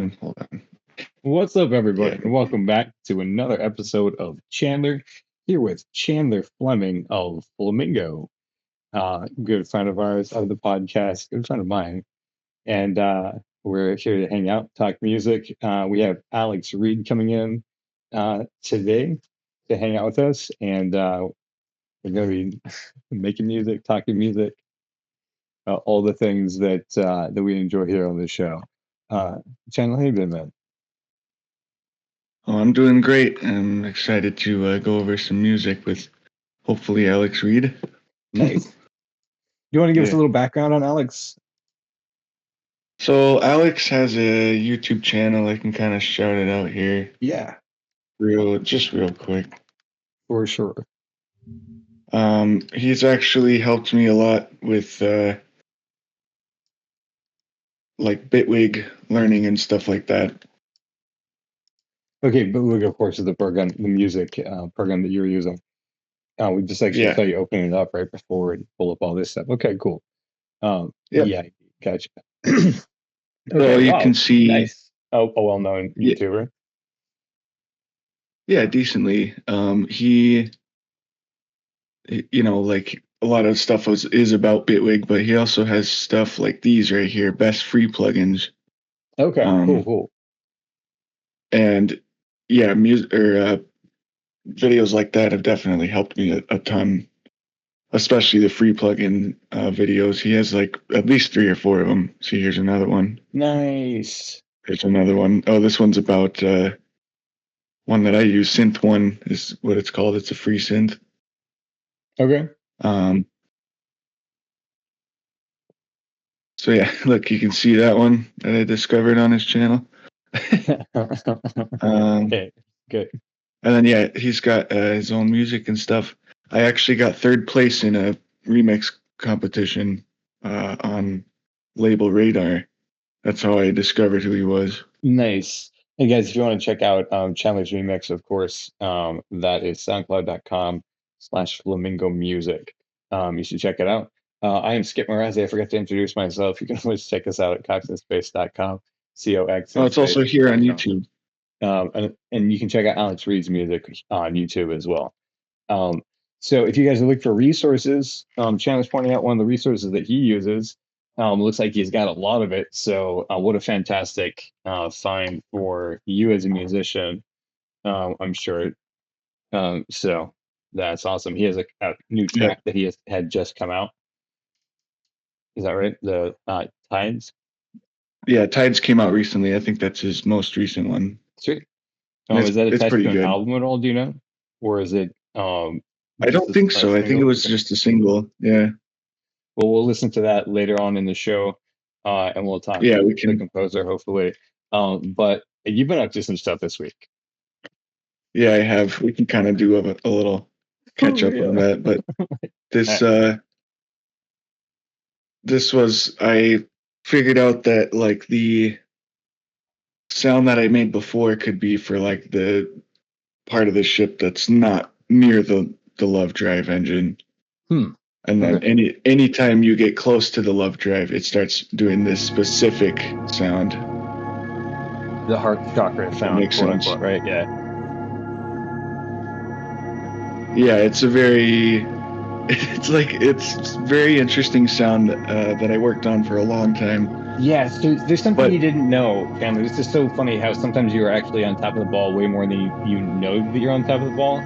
Hold on. What's up, everybody, and welcome back to another episode of Chandler, here with Chandler Fleming of Flamingo, good friend of ours of the podcast, good friend of mine, and we're here to hang out, talk music. We have Alex Reid coming in today to hang out with us, and we're going to be making music, talking music, all the things that we enjoy here on the show. Chandler, how you been, man? Oh, I'm doing great. I'm excited to go over some music with hopefully Alex Reid. Nice. You want to give us a little background on Alex? So Alex has a YouTube channel. I can kind of shout it out here. Yeah. Real quick. For sure. He's actually helped me a lot with like Bitwig learning and stuff like that. Okay, Bitwig, of course, is the program, the music program that you're using. We just actually saw you open it up right before we pull up all this stuff. Okay, cool. Yeah, gotcha. Okay, so you can see. Nice. A well-known YouTuber. Yeah, decently. He, like a lot of stuff is about Bitwig, but he also has stuff like these right here, best free plugins. Okay, cool. And yeah, music or videos like that have definitely helped me a ton, especially the free plugin videos. He has like at least 3 or 4 of them. See, here's another one. Nice. Here's another one. Oh, this one's about one that I use. Synth One is what it's called. It's a free synth. Okay. So yeah, look, you can see that one that I discovered on his channel. Okay, good. And then yeah, he's got his own music and stuff. I actually got 3rd place in a remix competition on label Radar. That's how I discovered who he was. Nice. And guys, if you want to check out Chandler's remix, of course, that is soundcloud.com/flamingo music. You should check it out. I am Skip Morazzi. I forgot to introduce myself. You can always check us out at coxinspace.com. COX. Oh, it's also here on YouTube. And you can check out Alex Reid's music on YouTube as well. So if you guys are looking for resources, Chandler's pointing out one of the resources that he uses. Looks like he's got a lot of it. So what a fantastic find for you as a musician, I'm sure. So that's awesome. He has a new track that he had just come out. Is that right? The Tides? Yeah, Tides came out recently. I think that's his most recent one. Sweet. Is that attached to an album at all, do you know? Or is it... I don't think so. I think it was just a single. Yeah. Well, we'll listen to that later on in the show, and we'll talk to the composer, hopefully. But you've been up to some stuff this week. Yeah, I have. We can kind of do a little catch up on that. But this was, I figured out that like the sound that I made before could be for like the part of the ship that's not near the love drive engine. And then anytime you get close to the love drive, it starts doing this specific sound. The heart chakra sound, makes sense, unquote, right? Yeah. Yeah, it's very interesting sound that I worked on for a long time. Yeah, so there's something you didn't know, Chandler. This is so funny how sometimes you are actually on top of the ball way more than you know that you're on top of the ball.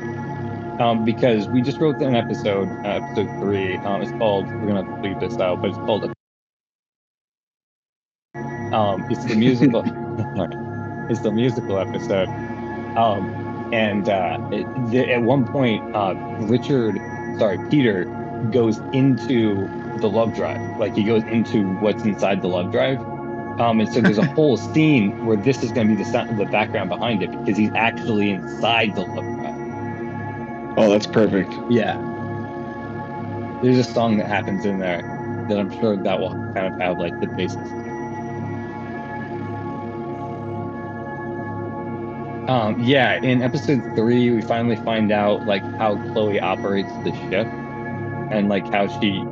Because we just wrote an episode 3. It's called, we're gonna have to bleep this out, but it's called it's the musical it's the musical episode. At one point Peter goes into the love drive. Like he goes into what's inside the love drive. And so there's a whole scene where this is going to be the background behind it because he's actually inside the love drive. Oh, that's perfect. Yeah. There's a song that happens in there that I'm sure that will kind of have like the basis. Yeah, in episode 3, we finally find out like how Chloe operates the ship and like how she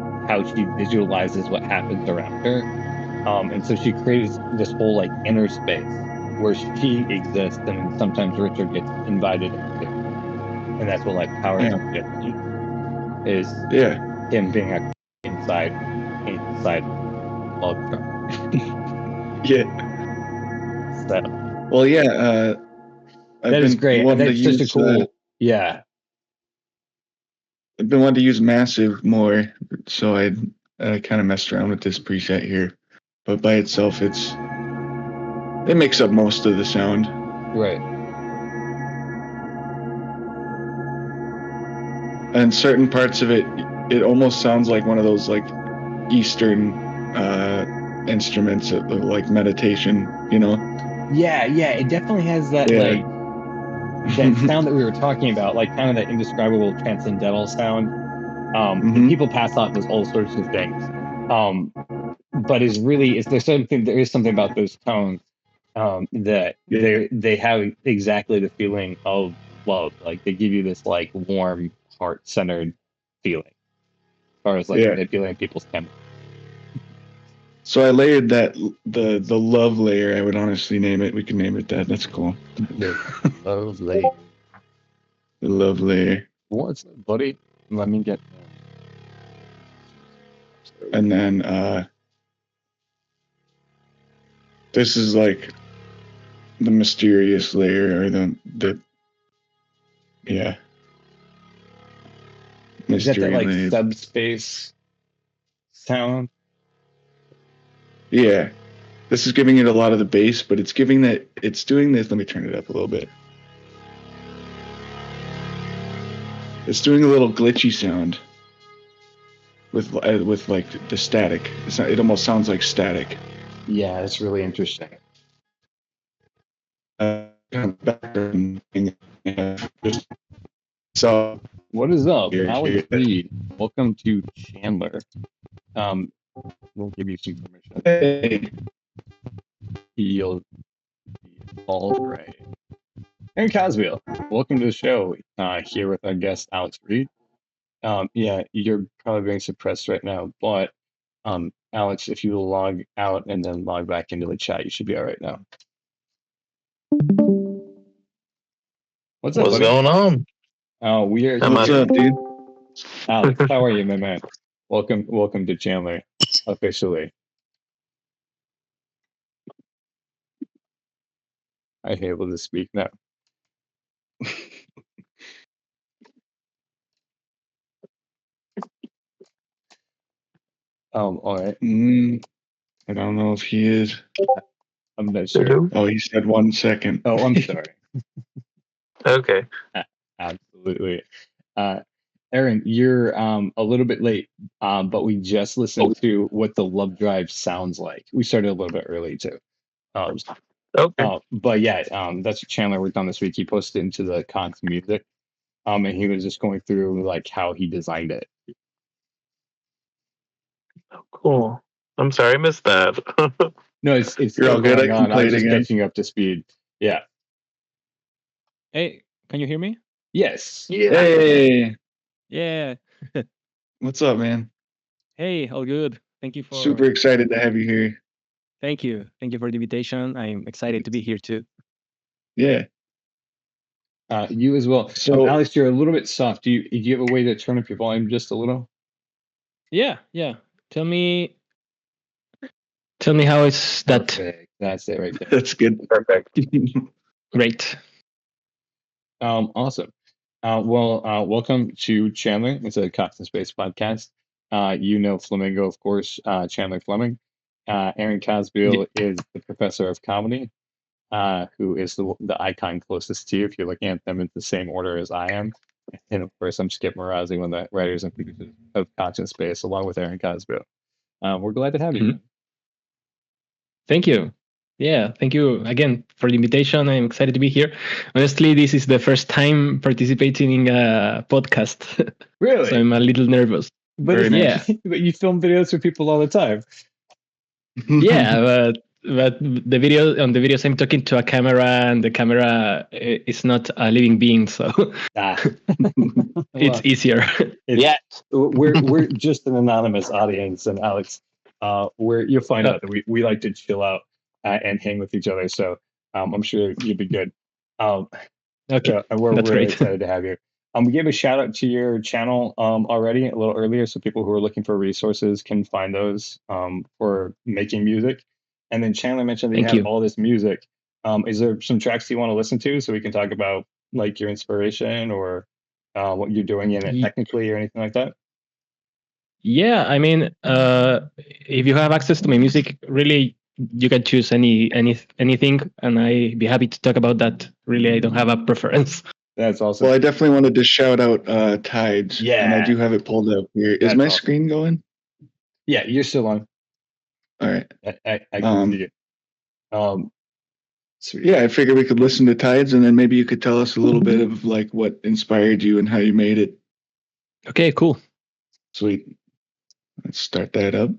visualizes what happens around her. And so she creates this whole like inner space where she exists, and sometimes Richard gets invited into, and that's what like power ship is. Yeah. Him being inside love drum. Yeah. So Well, yeah. I've that is been great. wanting That's to such a use. cool. Yeah. I've been wanting to use massive more, so I kind of messed around with this preset here, but by itself, it makes up most of the sound. Right. And certain parts of it, it almost sounds like one of those like Eastern instruments, like meditation. Yeah. It definitely has that like that sound that we were talking about, like kind of that indescribable transcendental sound. People pass off as all sorts of things. But there is something about those tones that they have exactly the feeling of love. Like they give you this like warm, heart-centered feeling, as far as like manipulating people's chemistry. So I layered that the love layer. I would honestly name it. We can name it that. That's cool. The love layer. The love layer. What's up, buddy? Let me get. And then this is like the mysterious layer, or the yeah. Is that like layer. subspace sound? Yeah. This is giving it a lot of the bass, but it's doing this. Let me turn it up a little bit. It's doing a little glitchy sound with like the static. It almost sounds like static. Yeah, it's really interesting. So what is up, Alex Reid? Welcome to Chandler. We'll give you some permission. Hey. You'll be all right. Aaron Coswell, welcome to the show. Here with our guest Alex Reid. Yeah, you're probably being suppressed right now, but Alex, if you log out and then log back into the chat, you should be all right now. What's up, buddy? Going on? What's up, dude? Alex, how are you, my man? Welcome to Chandler, officially. I'm able to speak now. All right. I don't know if he is. I'm not sure. Oh, he said 1 second. Oh, I'm sorry. Okay. Absolutely. Aaron, you're a little bit late, but we just listened to what the Love Drive sounds like. We started a little bit early too. Okay. But yeah, that's what Chandler worked on this week. He posted into the Cox Music, and he was just going through like how he designed it. Oh, cool. I'm sorry, I missed that. No, it's You're all good. I can play I'm it just again. catching up to speed. Yeah. Hey, can you hear me? Yes. Yeah. Hey, Yeah. what's up, man? Hey, all good. Thank you for Super excited to have you here. Thank you. Thank you for the invitation. I'm excited to be here too. Yeah. You as well. So, Alex, you're a little bit soft. Do you have a way to turn up your volume just a little? Yeah. Tell me how is that? Perfect. That's it right there. that's good. Perfect. Great. Awesome. Welcome to Chandler. It's a Cox and Space podcast. You know Flamingo, of course, Chandler Fleming. Aaron Cosbiel is the professor of comedy, who is the icon closest to you if you're looking at them in the same order as I am. And of course, I'm Skip Marazi, one of the writers and producers of Cox and Space, along with Aaron Cosbiel. We're glad to have you. Thank you. Yeah, thank you again for the invitation. I'm excited to be here. Honestly, this is the first time participating in a podcast. Really? So I'm a little nervous. But yeah. But you film videos for people all the time. Yeah, but the videos I'm talking to a camera, and the camera is not a living being, so it's easier. We're just an anonymous audience, and Alex, you'll find out that we like to chill out and hang with each other. So I'm sure you'll be good. Okay, We're that's really great. excited to have you. We gave a shout out to your channel already a little earlier, so people who are looking for resources can find those for making music. And then Chandler mentioned that you Thank have you. all this music. Is there some tracks you want to listen to so we can talk about like your inspiration or what you're doing in it Ye- technically or anything like that? Yeah, I mean, if you have access to my music, really, you can choose anything, and I'd be happy to talk about that. Really, I don't have a preference. That's awesome. Well, I definitely wanted to shout out Tides. Yeah. And I do have it pulled up here. Is That's my awesome. screen going? Yeah, you're still on. All right. I can see it. Sweet. Yeah, I figured we could listen to Tides, and then maybe you could tell us a little bit of like what inspired you and how you made it. Okay, cool. Sweet. Let's start that up.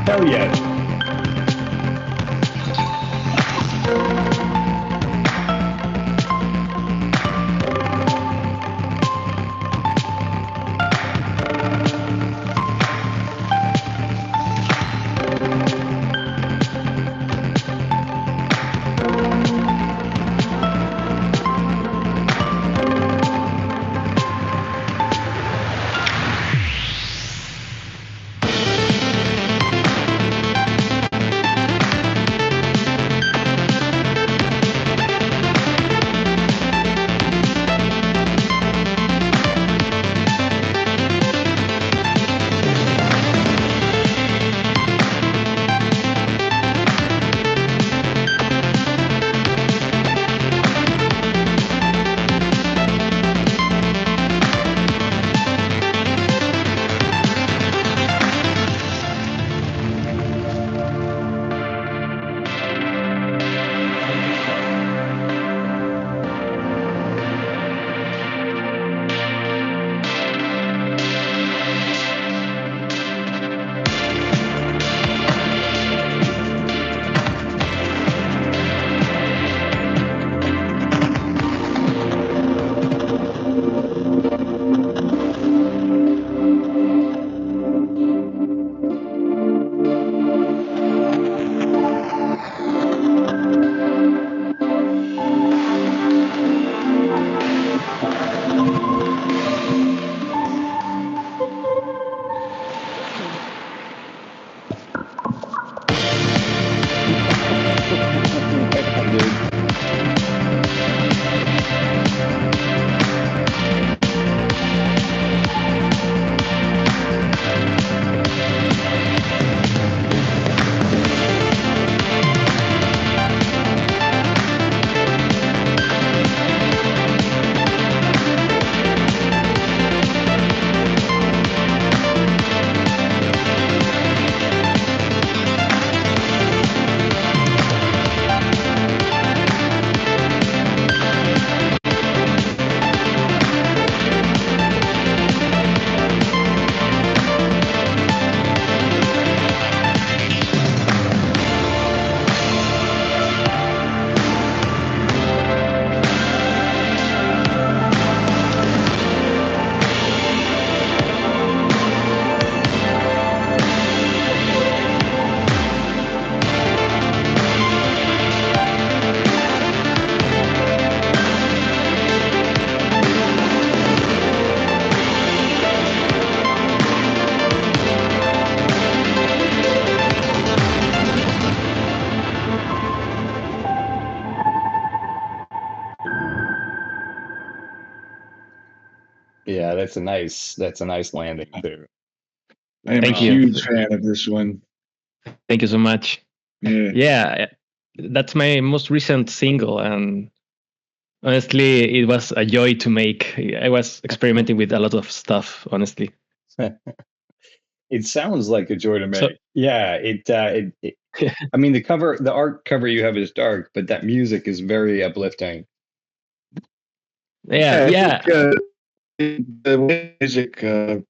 Hell yeah. Yeah, that's a nice landing too. I am Thank a you. huge fan of this one. Thank you so much. Yeah. Yeah, that's my most recent single, and honestly, it was a joy to make. I was experimenting with a lot of stuff, honestly. It sounds like a joy to make. So- Yeah, I mean, the art cover you have is dark, but that music is very uplifting. Yeah, yeah, I think, the way music it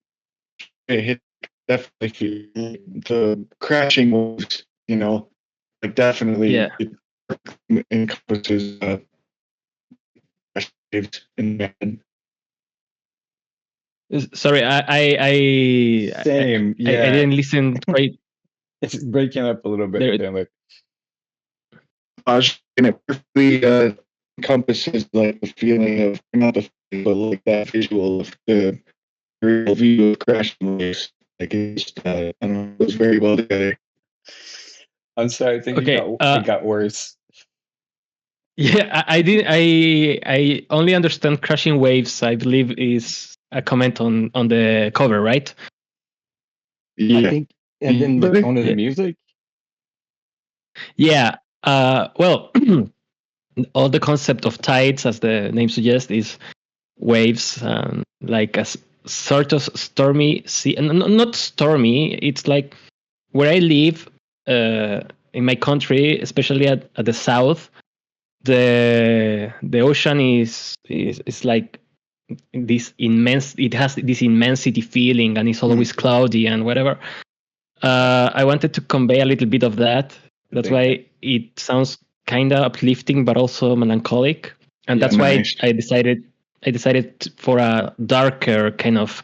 hit definitely feel the crashing waves, like definitely yeah. it encompasses crash waves in the band. Sorry, Same, I yeah. didn't listen quite It's breaking up a little bit, there. Chandler. And it perfectly encompasses like the feeling of not the feeling, but like that visual of the real view of crashing waves. Like it's I don't know, it was very well together. I'm sorry, I think Okay. it got worse. Yeah, I did. I only understand crashing waves. I believe is a comment on the cover, right? Yeah. I think, and then the tone of the Yeah. music. Yeah. Well, all the concept of tides, as the name suggests, is waves, like a sort of stormy sea. And not stormy. It's like where I live, in my country, especially at the south. The ocean is like this immense. It has this immensity feeling, and it's always cloudy and whatever. I wanted to convey a little bit of that. That's why it sounds kind of uplifting, but also melancholic, and that's why I decided for a darker kind of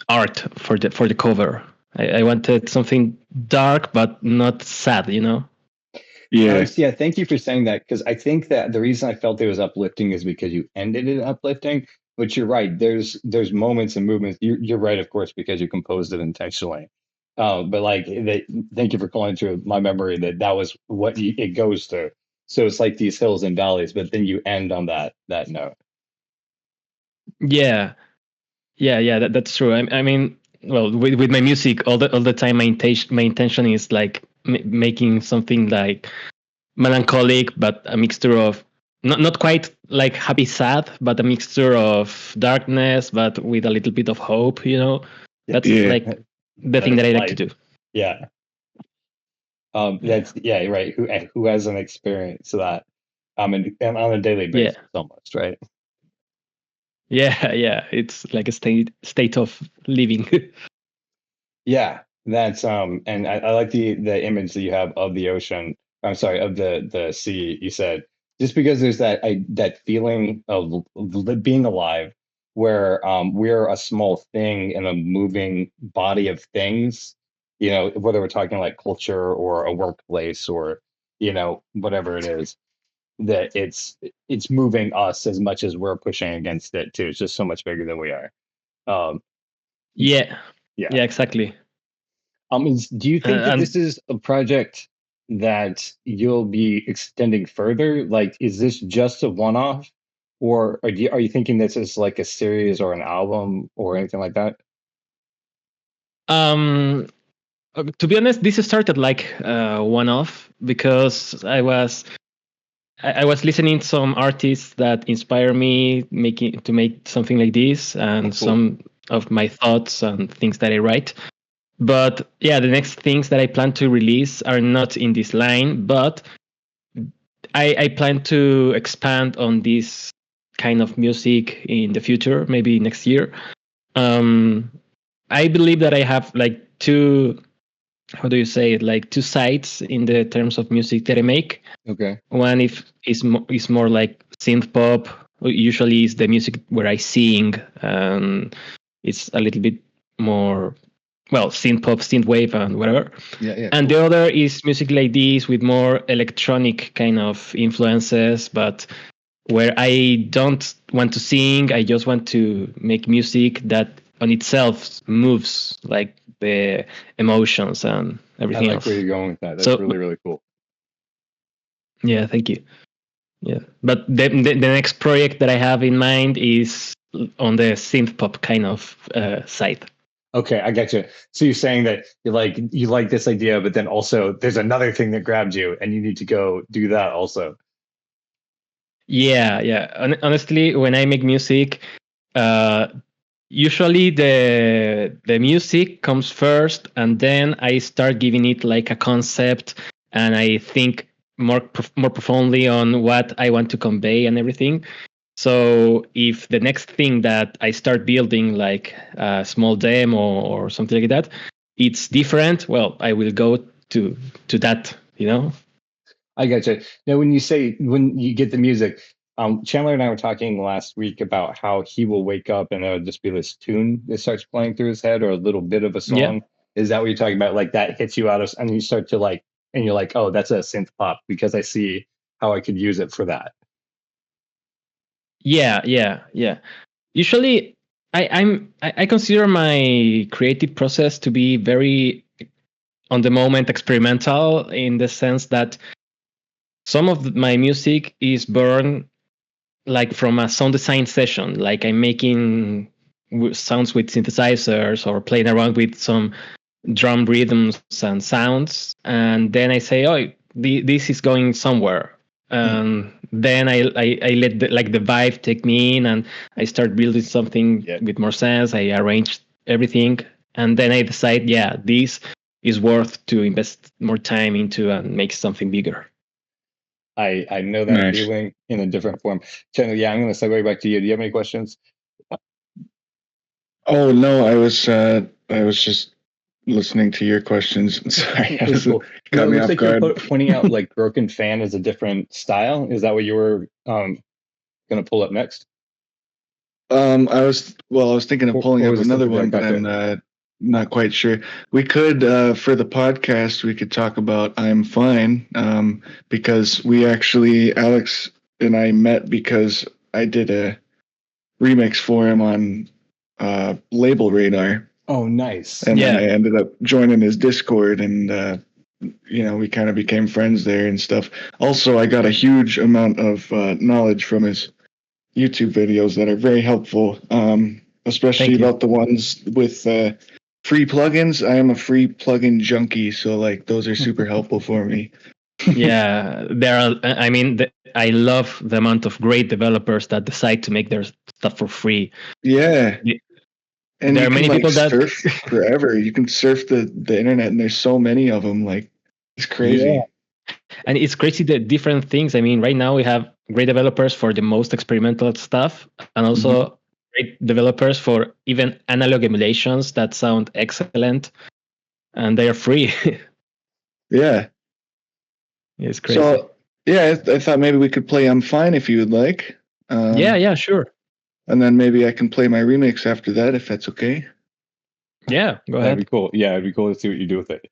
art for the cover. I wanted something dark but not sad, Yeah. Alex, yeah, thank you for saying that, because I think that the reason I felt it was uplifting is because you ended it uplifting. But you're right. There's moments and movements. You're right, of course, because you composed it intentionally. But like, thank you for calling to my memory that was what it goes through. So it's like these hills and valleys, but then you end on that note. Yeah, that's true. I mean, well, with my music, all the time, my intention is like making something like melancholic, but a mixture of not quite like happy sad, but a mixture of darkness, but with a little bit of hope. That's like the thing that I like to do. Yeah. That's right. Who hasn't experienced that? And on a daily basis, almost, right? Yeah. It's like a state of living. Yeah, that's and I like the image that you have of the ocean. I'm sorry, of the sea. You said just because there's that feeling of being alive, where we're a small thing in a moving body of things. Whether we're talking like culture or a workplace or whatever it is, that it's moving us as much as we're pushing against it too. It's just so much bigger than we are. Um, yeah, exactly. Do you think that this is a project that you'll be extending further? Like, is this just a one-off, or are you thinking this is like a series or an album or anything like that? To be honest, this started like one-off because I was listening to some artists that inspire me to make something like this, and some of my thoughts and things that I write. But yeah, the next things that I plan to release are not in this line, but I plan to expand on this kind of music in the future, maybe next year. I believe that I have like two, how do you say it, like two sides in the terms of music that I make. Okay. One is more like synth pop. Usually is the music where I sing, and it's a little bit more, well, synth pop, synth wave, and whatever. Yeah. And the other is music like this with more electronic kind of influences, but where I don't want to sing. I just want to make music that on itself moves like the emotions and everything else. I like where you're going with that. That's really, really cool. Yeah, thank you. Yeah, but the next project that I have in mind is on the synth pop kind of side. Okay, I get you. So you're saying that you like this idea, but then also there's another thing that grabbed you, and you need to go do that also. Yeah. Honestly, when I make music, usually the music comes first, and then I start giving it like a concept, and I think more profoundly on what I want to convey and everything. So if the next thing that I start building, like a small demo or something like that, it's different, well, I will go to that, I gotcha. Now, when you get the music, Chandler and I were talking last week about how he will wake up and there'll just be this tune that starts playing through his head or a little bit of a song. Yeah. Is that what you're talking about? Like that hits you out of, and you start to like, and you're like, oh, that's a synth pop because I see how I could use it for that. Yeah. Usually, I consider my creative process to be very on the moment experimental, in the sense that some of my music is born like from a sound design session, like I'm making sounds with synthesizers or playing around with some drum rhythms and sounds, and then I say, oh, this is going somewhere. Then I let the vibe take me in, and I start building something with more sense. I arrange everything, and then I decide, this is worth to invest more time into and make something bigger. I know that feeling in a different form. Chandler, I'm going to segue back to you. Do you have any questions? Oh no, I was just listening to your questions. Sorry, Cool. Got me off guard. You're pointing out like Broken Fan is a different style. Is that what you were going to pull up next? I was thinking of pulling up another one, but I'm not quite sure. We could, for the podcast, we could talk about I'm Fine, because Alex and I met because I did a remix for him on Label Radar. Oh, nice. And then I ended up joining his Discord, and we kind of became friends there and stuff. Also, I got a huge amount of knowledge from his YouTube videos that are very helpful, especially about the ones with free plugins. I am a free plugin junkie, so like those are super helpful for me. Yeah, there are. I mean, I love the amount of great developers that decide to make their stuff for free. Yeah. And there are many people that surf forever. You can surf the internet, and there's so many of them. Like, it's crazy. Yeah. And it's crazy the different things. I mean, right now we have great developers for the most experimental stuff, and also great developers for even analog emulations that sound excellent, and they are free. Yeah. It's crazy. So, I thought maybe we could play I'm Fine if you would like. Yeah, sure. And then maybe I can play my remix after that, if that's okay. Yeah, go ahead. That'd be cool. Yeah, it'd be cool to see what you do with it.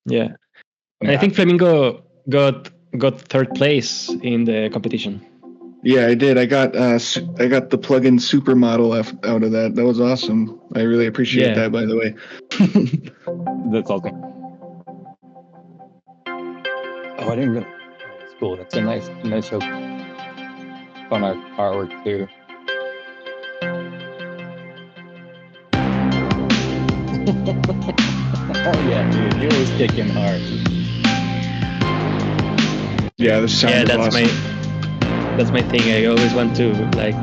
Yeah. And I think Flamingo got third place in the competition. Yeah, I did. I got the plugin Supermodel out of that. That was awesome. I really appreciate that, by the way. That's awesome. Oh, I didn't really. That's cool. That's a nice show. Fun artwork too. Oh yeah, dude, you're always kicking hard. Yeah, the sound is awesome. That's my thing. I always want to like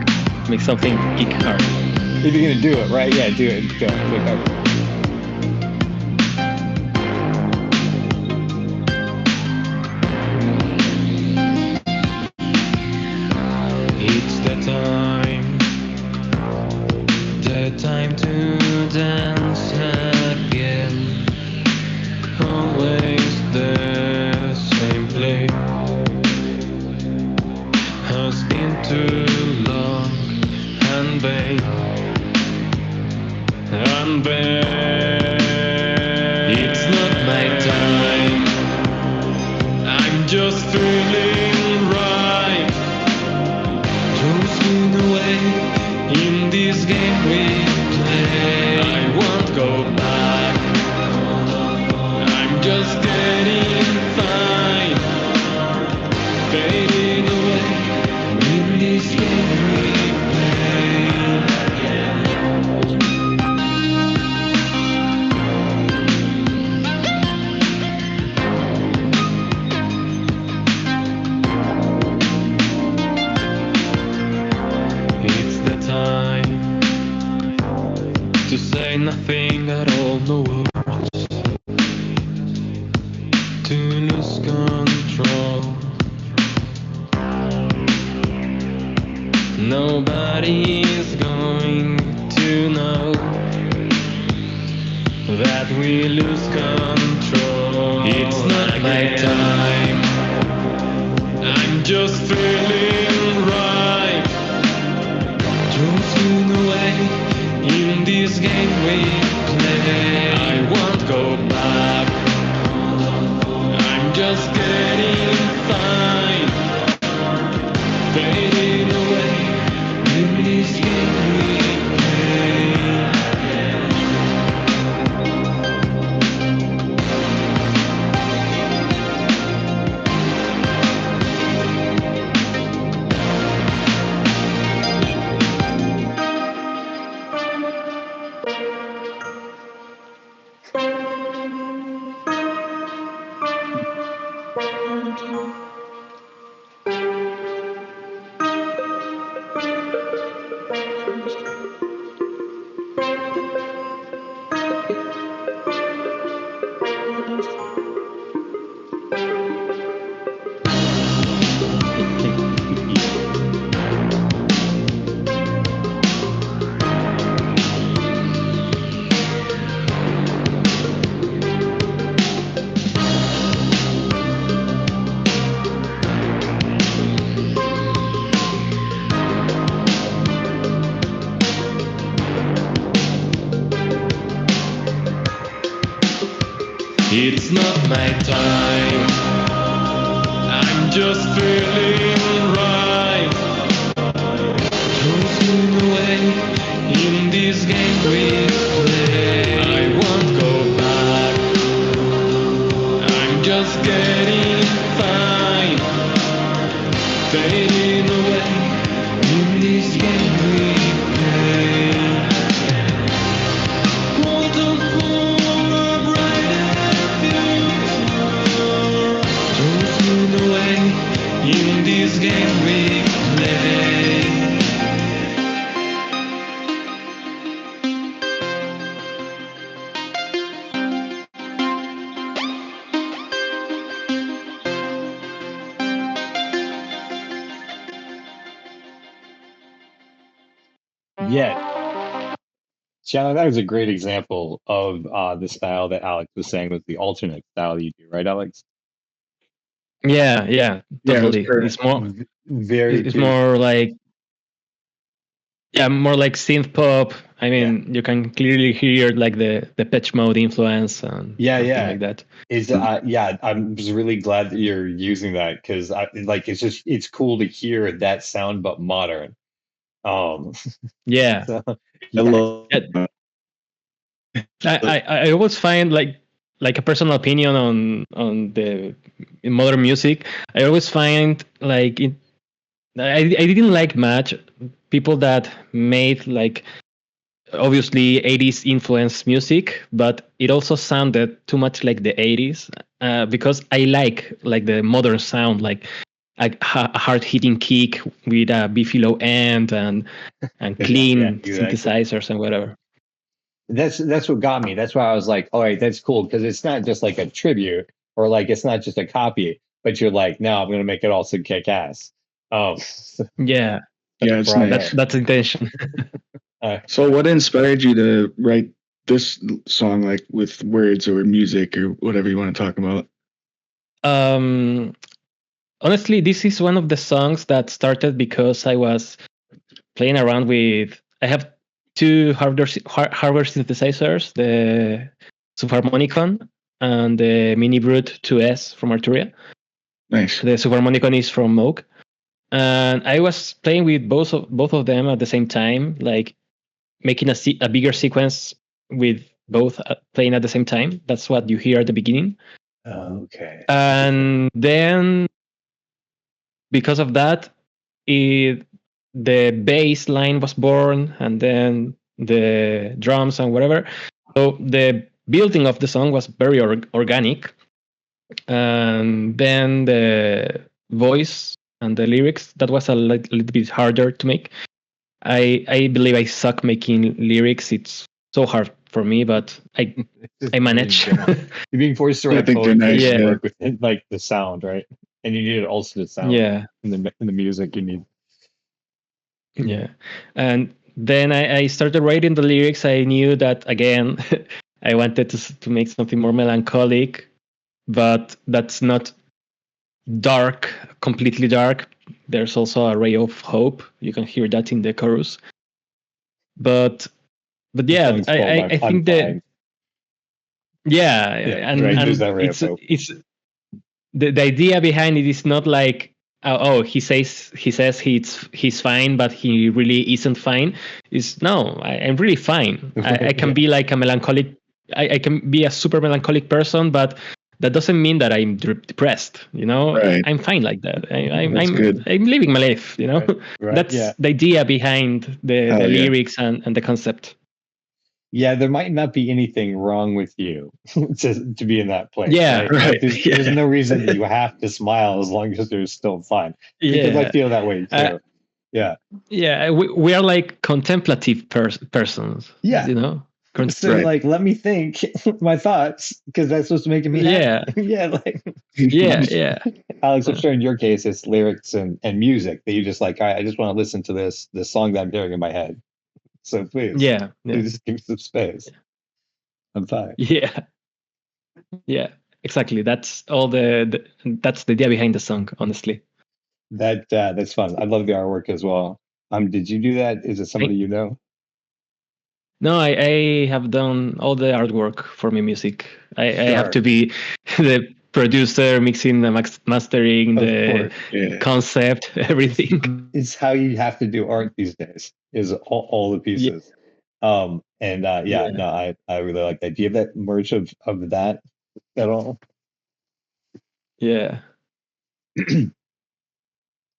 make something kick hard. If you're gonna do it, right? Yeah, do it. Go kick hard. Time to dance again. Always the same place. Has been too long and vain. It's not my time. I'm just feeling right. Drowsing away in this game we play. I won't go back. I'm just getting fine. Fading away in this game we play. It's the time to say nothing at all, no words, to lose control. nobody's going to know that we lose control. It's not my time, I'm just feeling right. Don't swing away in this game we play. I won't go back, I'm just getting fine. Fading away in this game we play. It's not my time, I'm just feeling right. Don't swing away in this game we play. I won't go back, I'm just getting fine. Fading away in this game we play. Quantum full of brighter future. Don't swing away in this game we play. Yeah. Chandler, that was a great example of the style that Alex was saying was the alternate style you do, right, Alex? Yeah, Yeah, totally. it's It's more Very it's good. more like more like synth pop. I mean, you can clearly hear like the pitch mode influence and everything like that. Is I'm just really glad that you're using that because it's cool to hear that sound but modern. Yeah. So, I yeah. love Yeah. I always find like a personal opinion on the modern music. I always find like I didn't like much people that made like obviously 80s influenced music, but it also sounded too much like the 80s because I like the modern sound, like a hard hitting kick with a beefy low end and clean Yeah, exactly. synthesizers and whatever. That's what got me. That's why I was like, all right, that's cool because it's not just like a tribute or like it's not just a copy, but you're like, no, I'm gonna make it also kick ass. Yeah, it's right. nice. that's the intention. So what inspired you to write this song, like with words or music or whatever you want to talk about? Honestly, this is one of the songs that started because I was playing around with. I have two hardware synthesizers, the Subharmonicon and the Mini Brute 2S from Arturia. Nice. The Subharmonicon is from Moog. And I was playing with both of them at the same time, like making a bigger sequence with both playing at the same time. That's what you hear at the beginning. Okay. And then because of that, the bass line was born, and then the drums and whatever. So the building of the song was very organic, and then the voice and the lyrics, that was a little bit harder to make. I believe I suck making lyrics. It's so hard for me, but I manage. You're being forced to write think they're poetry nice, and yeah. work with like the sound, right? And you need also the sound Yeah. in the music you need. Yeah. And then I started writing the lyrics. I knew that, again, I wanted to make something more melancholic, but that's not dark, completely dark. There's also a ray of hope. You can hear that in the chorus. But The yeah, song's called I think I'm that, Fine. yeah, Right, and there's that ray of it's hope. the idea behind it is not like, he says he's fine, but he really isn't fine. Is no, I'm really fine. I can Yeah. be like a melancholic. I can be a super melancholic person, but that doesn't mean that I'm depressed. Right. I'm fine like that. That's good. I'm living my life. Right, That's yeah. the idea behind the Hell yeah. lyrics and the concept. Yeah, there might not be anything wrong with you to be in that place. Yeah, Like, right. there's no reason that you have to smile as long as you're still fine. Because I Yeah. feel that way too. Yeah. Yeah, we are like contemplative persons. Yeah. So Right. like, let me think my thoughts, because that's what's making me happy. Yeah. Like, Yeah. Alex, I'm sure in your case it's lyrics and music that you just like, all right, I just want to listen to this song that I'm hearing in my head. So please, Yeah. just give me some space. I'm fine. Yeah, exactly. That's all that's the idea behind the song, honestly. That's fun. I love the artwork as well. Did you do that? Is it somebody you know? No, I have done all the artwork for my music. I have to be the producer, mixing, the mastering, the concept, everything. It's how you have to do art these days, is all the pieces. No, I really like that. Do you have that merch of that at all? Yeah. Do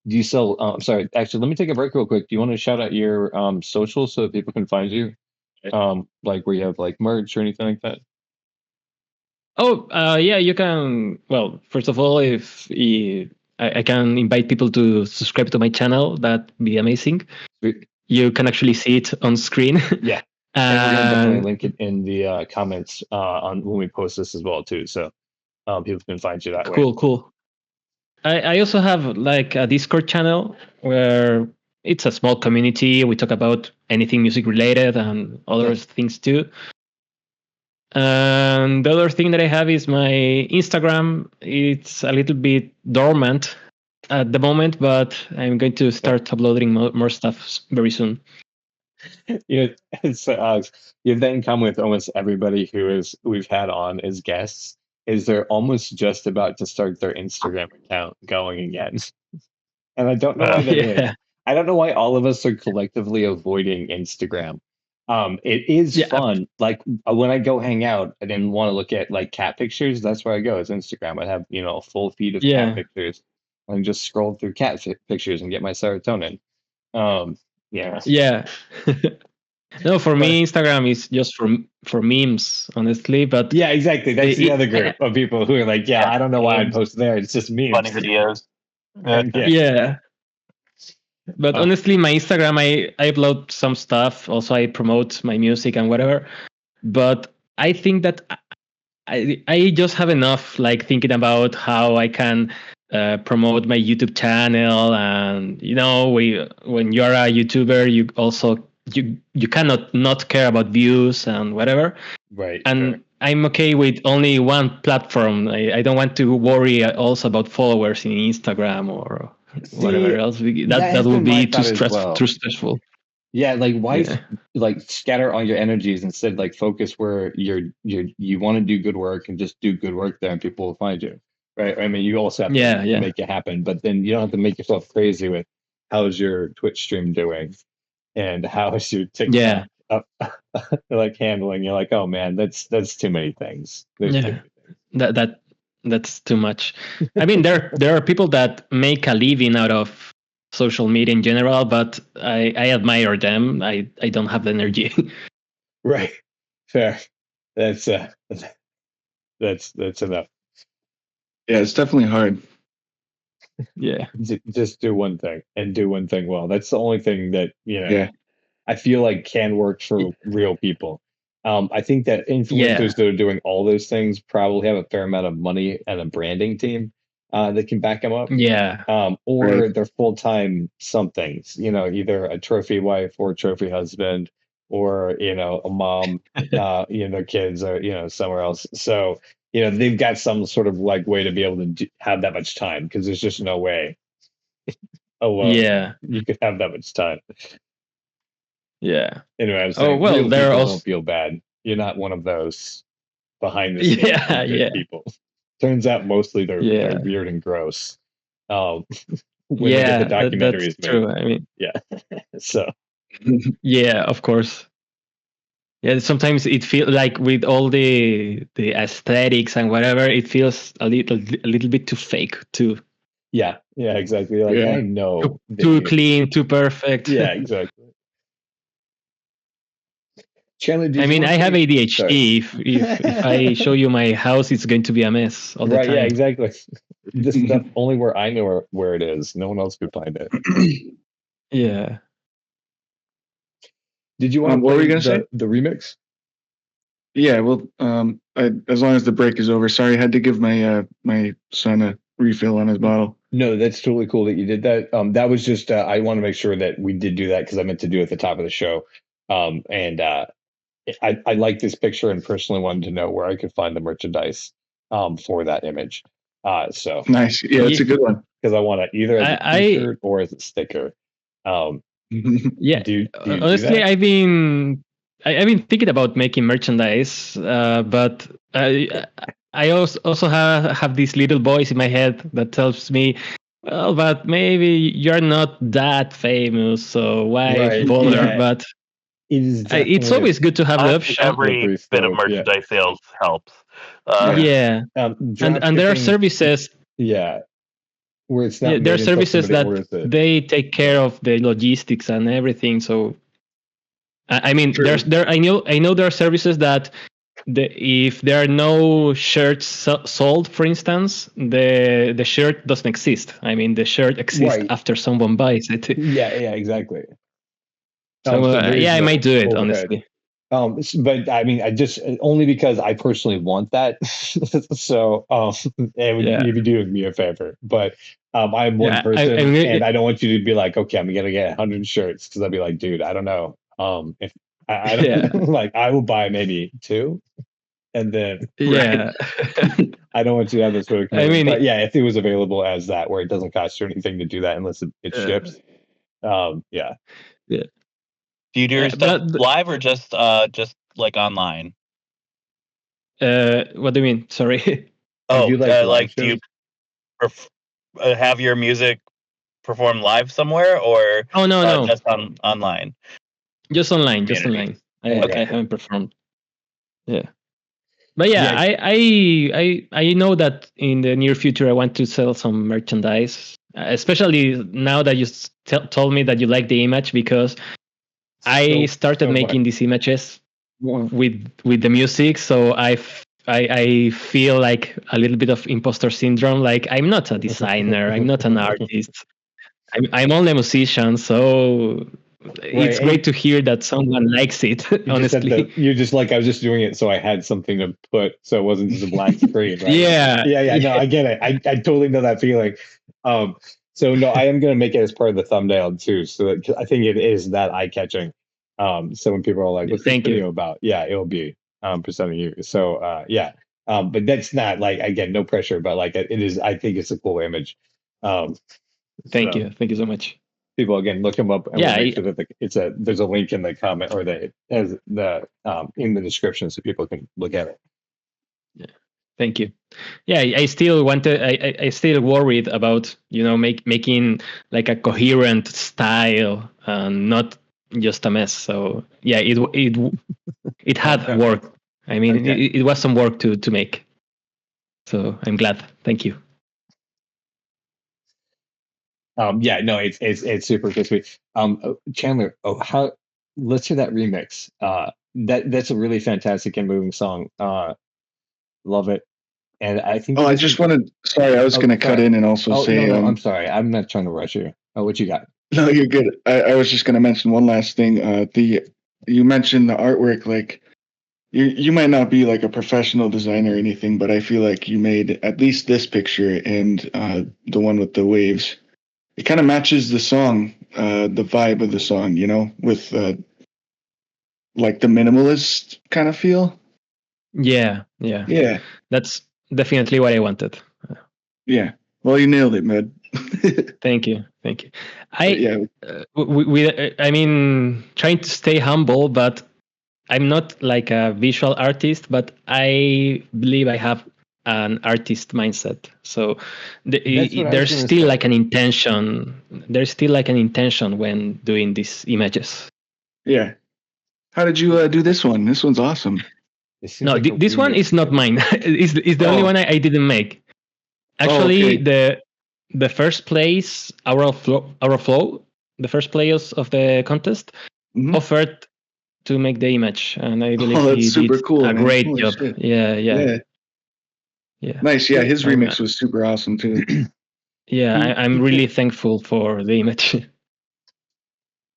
you sell? I'm sorry. Actually, let me take a break real quick. Do you want to shout out your socials so that people can find you? Like where you have like merch or anything like that? Oh, yeah, you can. Well, first of all, if I can invite people to subscribe to my channel, that'd be amazing. Sweet. You can actually see it on screen. Yeah. And we're gonna definitely link it in the comments on when we post this as well too. So people can find you that way. Cool. I also have like a Discord channel where it's a small community. We talk about anything music related and other things too. And the other thing that I have is my Instagram. It's a little bit dormant at the moment, but I'm going to start uploading more stuff very soon. You then come with almost everybody we've had on as guests. Is they're almost just about to start their Instagram account going again. And I don't know why that is. I don't know why all of us are collectively avoiding Instagram. It is fun. Like when I go hang out, I didn't want to look at like cat pictures. That's where I go. It's Instagram. I have, a full feed of cat pictures. I can just scroll through cat pictures and get my serotonin. Yeah. No, for me, Instagram is just for memes, honestly. But yeah, exactly. That's the other group of people who are like, I don't know why I post there. It's just memes. Funny videos. Yeah. But honestly, my Instagram, I upload some stuff. Also, I promote my music and whatever. But I think that I just have enough like thinking about how I can promote my YouTube channel. And, when you're a YouTuber, you also you cannot not care about views and whatever. Right. And I'm okay with only one platform. I don't want to worry also about followers in Instagram or whatever else. That would be too stressful. Yeah, like why like scatter all your energies instead, like focus where you want to do good work and just do good work there and people will find you. Right. I mean, you also have to make it happen, but then you don't have to make yourself crazy with how's your Twitch stream doing and how is your TikTok like handling. You're like, oh man, that's too many things. There's too many things. That's too much. I mean, there are people that make a living out of social media in general, but I admire them. I don't have the energy. Right. Fair. That's enough. Yeah, it's definitely hard. Yeah. Just do one thing and do one thing well. That's the only thing that, I feel like can work for real people. I think that influencers that are doing all those things probably have a fair amount of money and a branding team. that can back them up. Yeah. Or Right. they're full-time somethings, either a trophy wife or a trophy husband, or, a mom, their kids are, somewhere else. So, they've got some sort of like way to be able to have that much time, because there's just no way alone Yeah. you could have that much time. Yeah. Anyway, I'm Oh, saying well, real there are people also. don't feel bad. You're not one of those behind the scenes Yeah. good Yeah. people. Turns out mostly they're Yeah. weird and gross. When they get the Yeah. That's documentaries made. true. I mean, Yeah. So yeah, of course. Yeah, sometimes it feels like with all the aesthetics and whatever, it feels a little bit too fake, too yeah, exactly. Like, Yeah. I know that too you- clean, too perfect. Yeah, exactly. Chandler, did I you mean, want I to have say- ADHD. Sorry. If I show you my house, it's going to be a mess all the Right, time. yeah, exactly. This stuff only where I know where it is. No one else could find it. Yeah. Did you want to What play were you gonna say? the remix? Yeah, well, as long as the break is over. Sorry, I had to give my my son a refill on his bottle. No, that's totally cool that you did that. That was just I want to make sure that we did do that because I meant to do it at the top of the show. And I like this picture and personally wanted to know where I could find the merchandise for that image. So Nice. Yeah, it's a good one. because I want it either as a t-shirt or as a sticker. Yeah. Do you Honestly, do that? I've been thinking about making merchandise, but I also have these little voice in my head that tells me, well, but maybe you're not that famous, so why Right, bother? yeah. But It's it's definitely always good to have the Honestly, option. every slippery bit of slope, yeah. merchandise sales helps. Yeah, and there are dropshipping- services. Yeah, where it's not. Yeah, there are made until services somebody that orders it. they take care of the logistics and everything. So, I mean, True. I know there are services that if there are no shirts sold, for instance, the shirt doesn't exist. I mean, the shirt exists Right. after someone buys it. Yeah, exactly. So, there is yeah, I no might do it, overhead. honestly. But I mean, I just only because I personally want that. So, Yeah. you'd be doing me a favor. But I'm one Yeah, person, I mean, and I don't want you to be like, okay, I'm gonna get 100 shirts, because I'd be like, dude, I don't know. If I don't Yeah. like, I will buy maybe 2, and then Yeah. I don't want you to have this sort of I commitment. mean, But yeah, if it was available as that, where it doesn't cost you anything to do that unless it ships. Yeah. Do you do your Yeah, stuff but- live or just like online? what do you mean? Sorry. Oh, you like live like do you have your music performed live somewhere, or Oh no, just online? just online. Community. I haven't performed. Yeah. But yeah, Yeah. I know that in the near future I want to sell some merchandise, especially now that you told me that you like the image, because I started so making much. these images with the music, so I feel like a little bit of imposter syndrome. Like, I'm not a designer, I'm not an artist, I'm only a musician, so it's Right, great to hear that someone likes it. Honestly, you're just like, I was just doing it so I had something to put, so it wasn't just a black screen, right? Yeah. No, I get it. I totally know that feeling. So no, I am going to make it as part of the thumbnail too, so that, I think it is that eye catching. So when people are like, "What's this Thank you. video about?" Yeah, it'll be presenting you. So yeah, but that's not like, again, no pressure, but like it is. I think it's a cool image. Thank you so much. People, again, look him up, and Yeah, we'll make sure that there's a link in the comment, or in the description, so people can look at it. Thank you. Yeah, I still I still worried about, making like a coherent style and not just a mess. So yeah, it had work. I mean, Okay. it was some work to make. So I'm glad. Thank you. Yeah, no, it's super crispy. Chandler, let's hear that remix. That's a really fantastic and moving song. Love it. And I think. I just wanted. Sorry, I was going to cut in and also say. No, I'm sorry. I'm not trying to rush you. What you got? No, you're good. I was just going to mention one last thing. You mentioned the artwork, like you might not be like a professional designer or anything, but I feel like you made at least this picture and the one with the waves. It kind of matches the song, the vibe of the song, you know, with like the minimalist kind of feel. Yeah. Yeah. That's definitely what I wanted. Yeah. Well, you nailed it, man. Thank you. Yeah. I mean, trying to stay humble, but I'm not like a visual artist, but I believe I have an artist mindset. So there's still like an intention. There's still like an intention when doing these images. Yeah. How did you do this one? This one's awesome. No, this one is not mine. It's the only one I didn't make. Actually, the first place, Aural Flow, the first players of the contest, offered to make the image, and I believe he did a great job. Shit. Yeah. Nice. Yeah, his remix was super awesome too. Yeah, I'm really thankful for the image.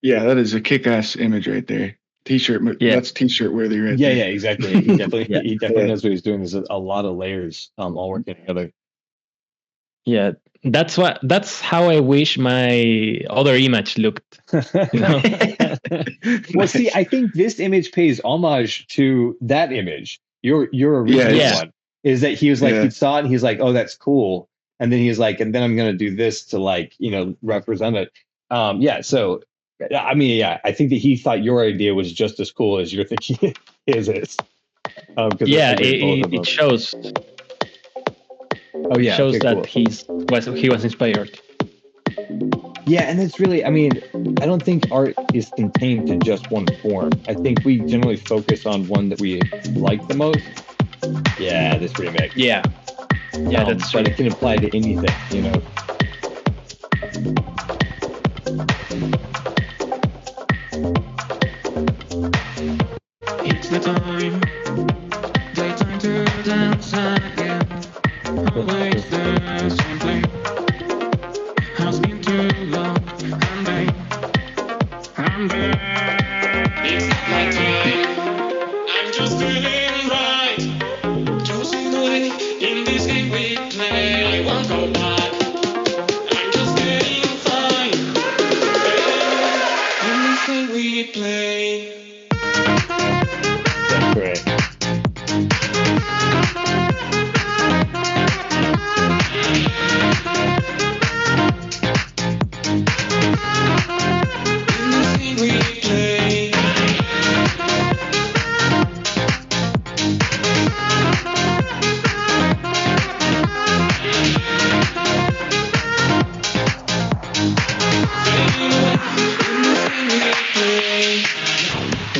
Yeah, that is a kick-ass image right there. T-shirt. Yeah. That's T-shirt worthy right there. Yeah, exactly. He definitely knows what he's doing. There's a lot of layers all working together. Yeah, that's how I wish my other image looked. You know? Well, see, I think this image pays homage to that image. Your original one is that he was like, he saw it and he's like, oh, that's cool. And then he's like, and then I'm gonna do this to like, represent it. So I mean, I think that he thought your idea was just as cool as you're thinking his is. It shows. Oh yeah, shows that cool. he was inspired. Yeah, and it's really, I mean, I don't think art is contained to just one form. I think we generally focus on one that we like the most. Yeah, this remix. Yeah, that's true. But it can apply to anything, you know. It's the time to dance again. Always the same thing. Has been too long, and it's not my time. I'm just feeling right. Choosing the way in this game we play. I won't go back. I'm just getting fine. In this game we play. That's great.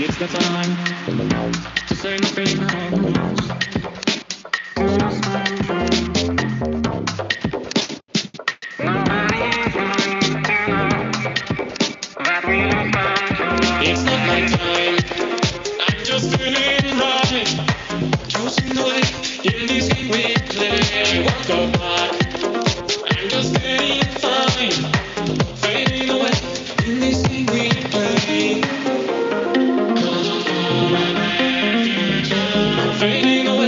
It's the time to say nothing at all. It's not my time. I'm just feeling right. Choosing the way in this game we play. I won't go back. I'm just getting fine. Fading away in this game we play. Fading away.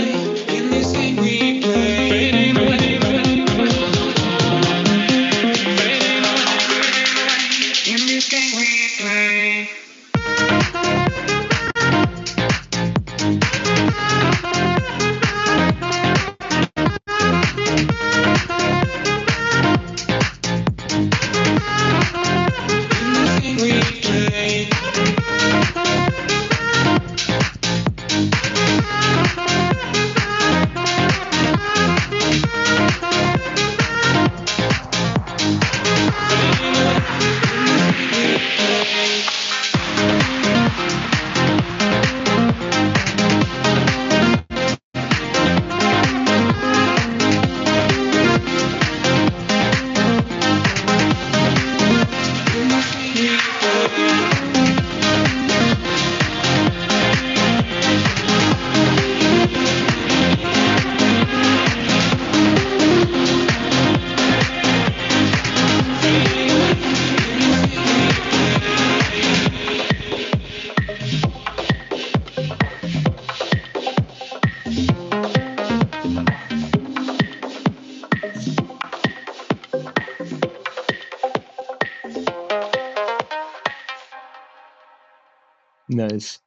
Nice.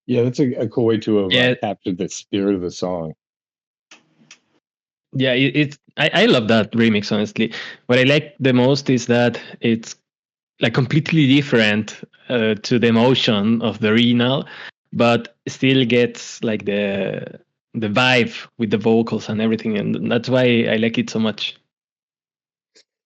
Yeah, that's a cool way to have captured the spirit of the song. Yeah, I love that remix, honestly. What I like the most is that it's like completely different to the emotion of the original, but still gets like the vibe with the vocals and everything, and that's why I like it so much.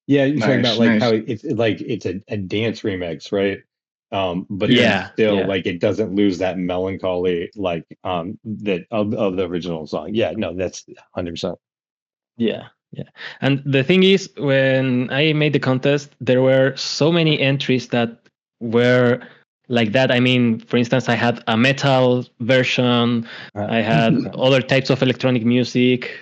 Yeah, you're talking about like nice. how it's a dance remix, right? But Yeah, then still yeah. like it doesn't lose that melancholy like that of the original song. Yeah, no, that's 100%. Yeah, yeah. And the thing is, when I made the contest, there were so many entries that were like that. I mean, for instance, I had a metal version, I had other types of electronic music.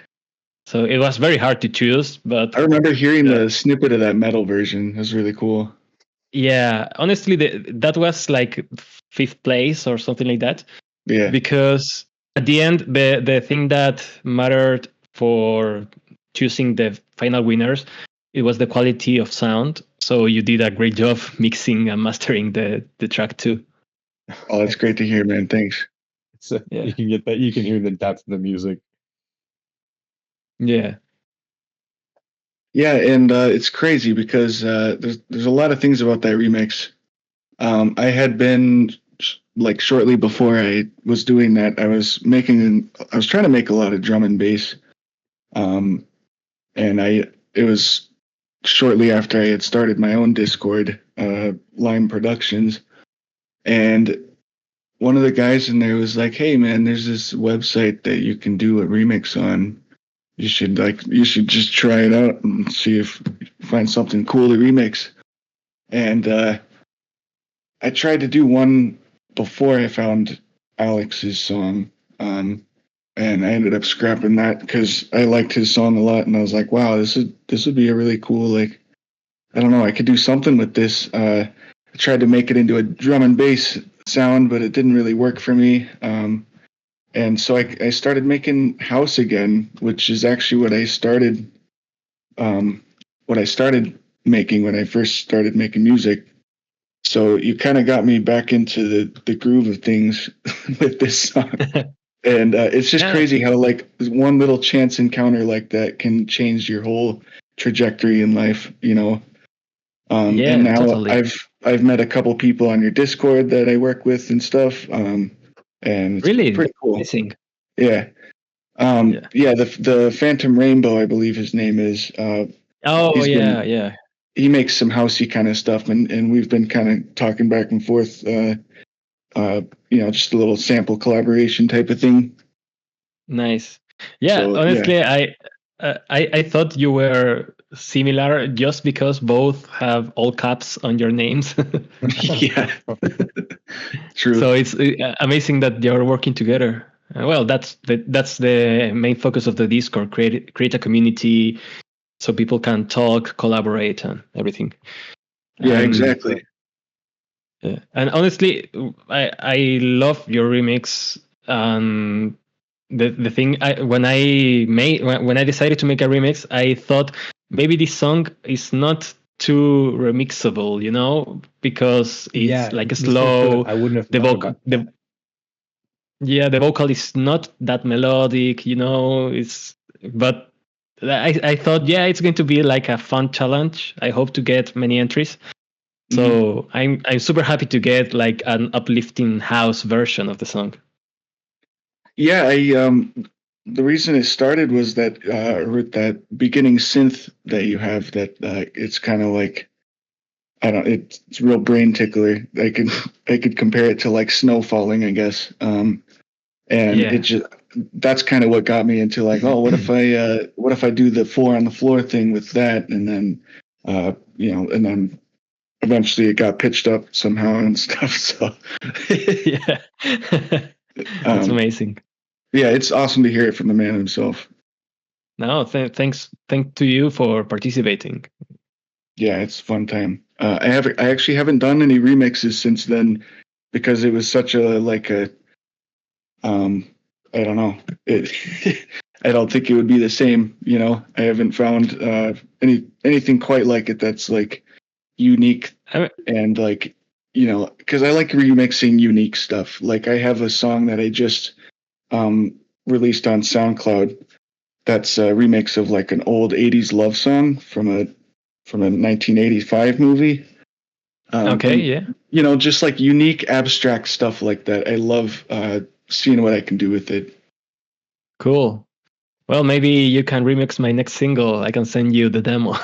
So it was very hard to choose, but I remember hearing the snippet of that metal version. It was really cool. yeah, honestly, that was like 5th place or something like that. Yeah. Because at the end, the thing that mattered for choosing the final winners, it was the quality of sound. So you did a great job mixing and mastering the track too. Oh, that's great to hear, man. Thanks. So you can get that. You can hear the depth of the music. Yeah. Yeah, and it's crazy because there's a lot of things about that remix. I had been like shortly before I was doing that, I was trying to make a lot of drum and bass. And it was shortly after I had started my own Discord, Lime Productions, and one of the guys in there was like, "Hey man, there's this website that you can do a remix on. You should just try it out and see if you find something cool to remix." And I tried to do one before I found Alex's song, and I ended up scrapping that because I liked his song a lot, and I was like, "Wow, this would be a really cool, like, I don't know, I could do something with this." I tried to make it into a drum and bass sound, but it didn't really work for me. And so I started making house again, which is actually what I started making when I first started making music. So you kind of got me back into the groove of things with this song. And it's just crazy how like one little chance encounter like that can change your whole trajectory in life, you know. And now totally. I've met a couple people on your Discord that I work with and stuff. And it's really pretty cool. Amazing. Yeah. The Phantom Rainbow, I believe his name is. Yeah. He makes some housey kind of stuff, and we've been kind of talking back and forth. Just a little sample collaboration type of thing. Nice. Yeah, so, honestly, yeah. I thought you were similar just because both have all caps on your names. Yeah, true. So it's amazing that you're working together. Well, that's the main focus of the Discord. Create a community so people can talk, collaborate, and everything. Yeah, exactly. Yeah. And honestly, I love your remix. The thing when I decided to make a remix, I thought maybe this song is not too remixable, you know, because it's like a slow. I wouldn't have the vocal is not that melodic, you know. But I thought, yeah, it's going to be like a fun challenge. I hope to get many entries. So I'm super happy to get like an uplifting house version of the song. Yeah, the reason it started was that with that beginning synth that you have, that it's kind of like, it's real brain tickler. I could compare it to like snow falling, I guess. It just, that's kind of what got me into like, oh, what if I do the 4 on the floor thing with that, and then and then eventually it got pitched up somehow and stuff. So yeah, that's amazing. Yeah, it's awesome to hear it from the man himself. No, thanks to you for participating. Yeah, it's a fun time. I actually haven't done any remixes since then because it was such a I don't know. I don't think it would be the same, you know. I haven't found anything quite like it that's like unique and like, you know, because I like remixing unique stuff. Like I have a song that I just released on SoundCloud. That's a remix of like an old '80s love song from a 1985 movie. Okay, and, yeah. You know, just like unique abstract stuff like that. I love seeing what I can do with it. Cool. Well, maybe you can remix my next single. I can send you the demo.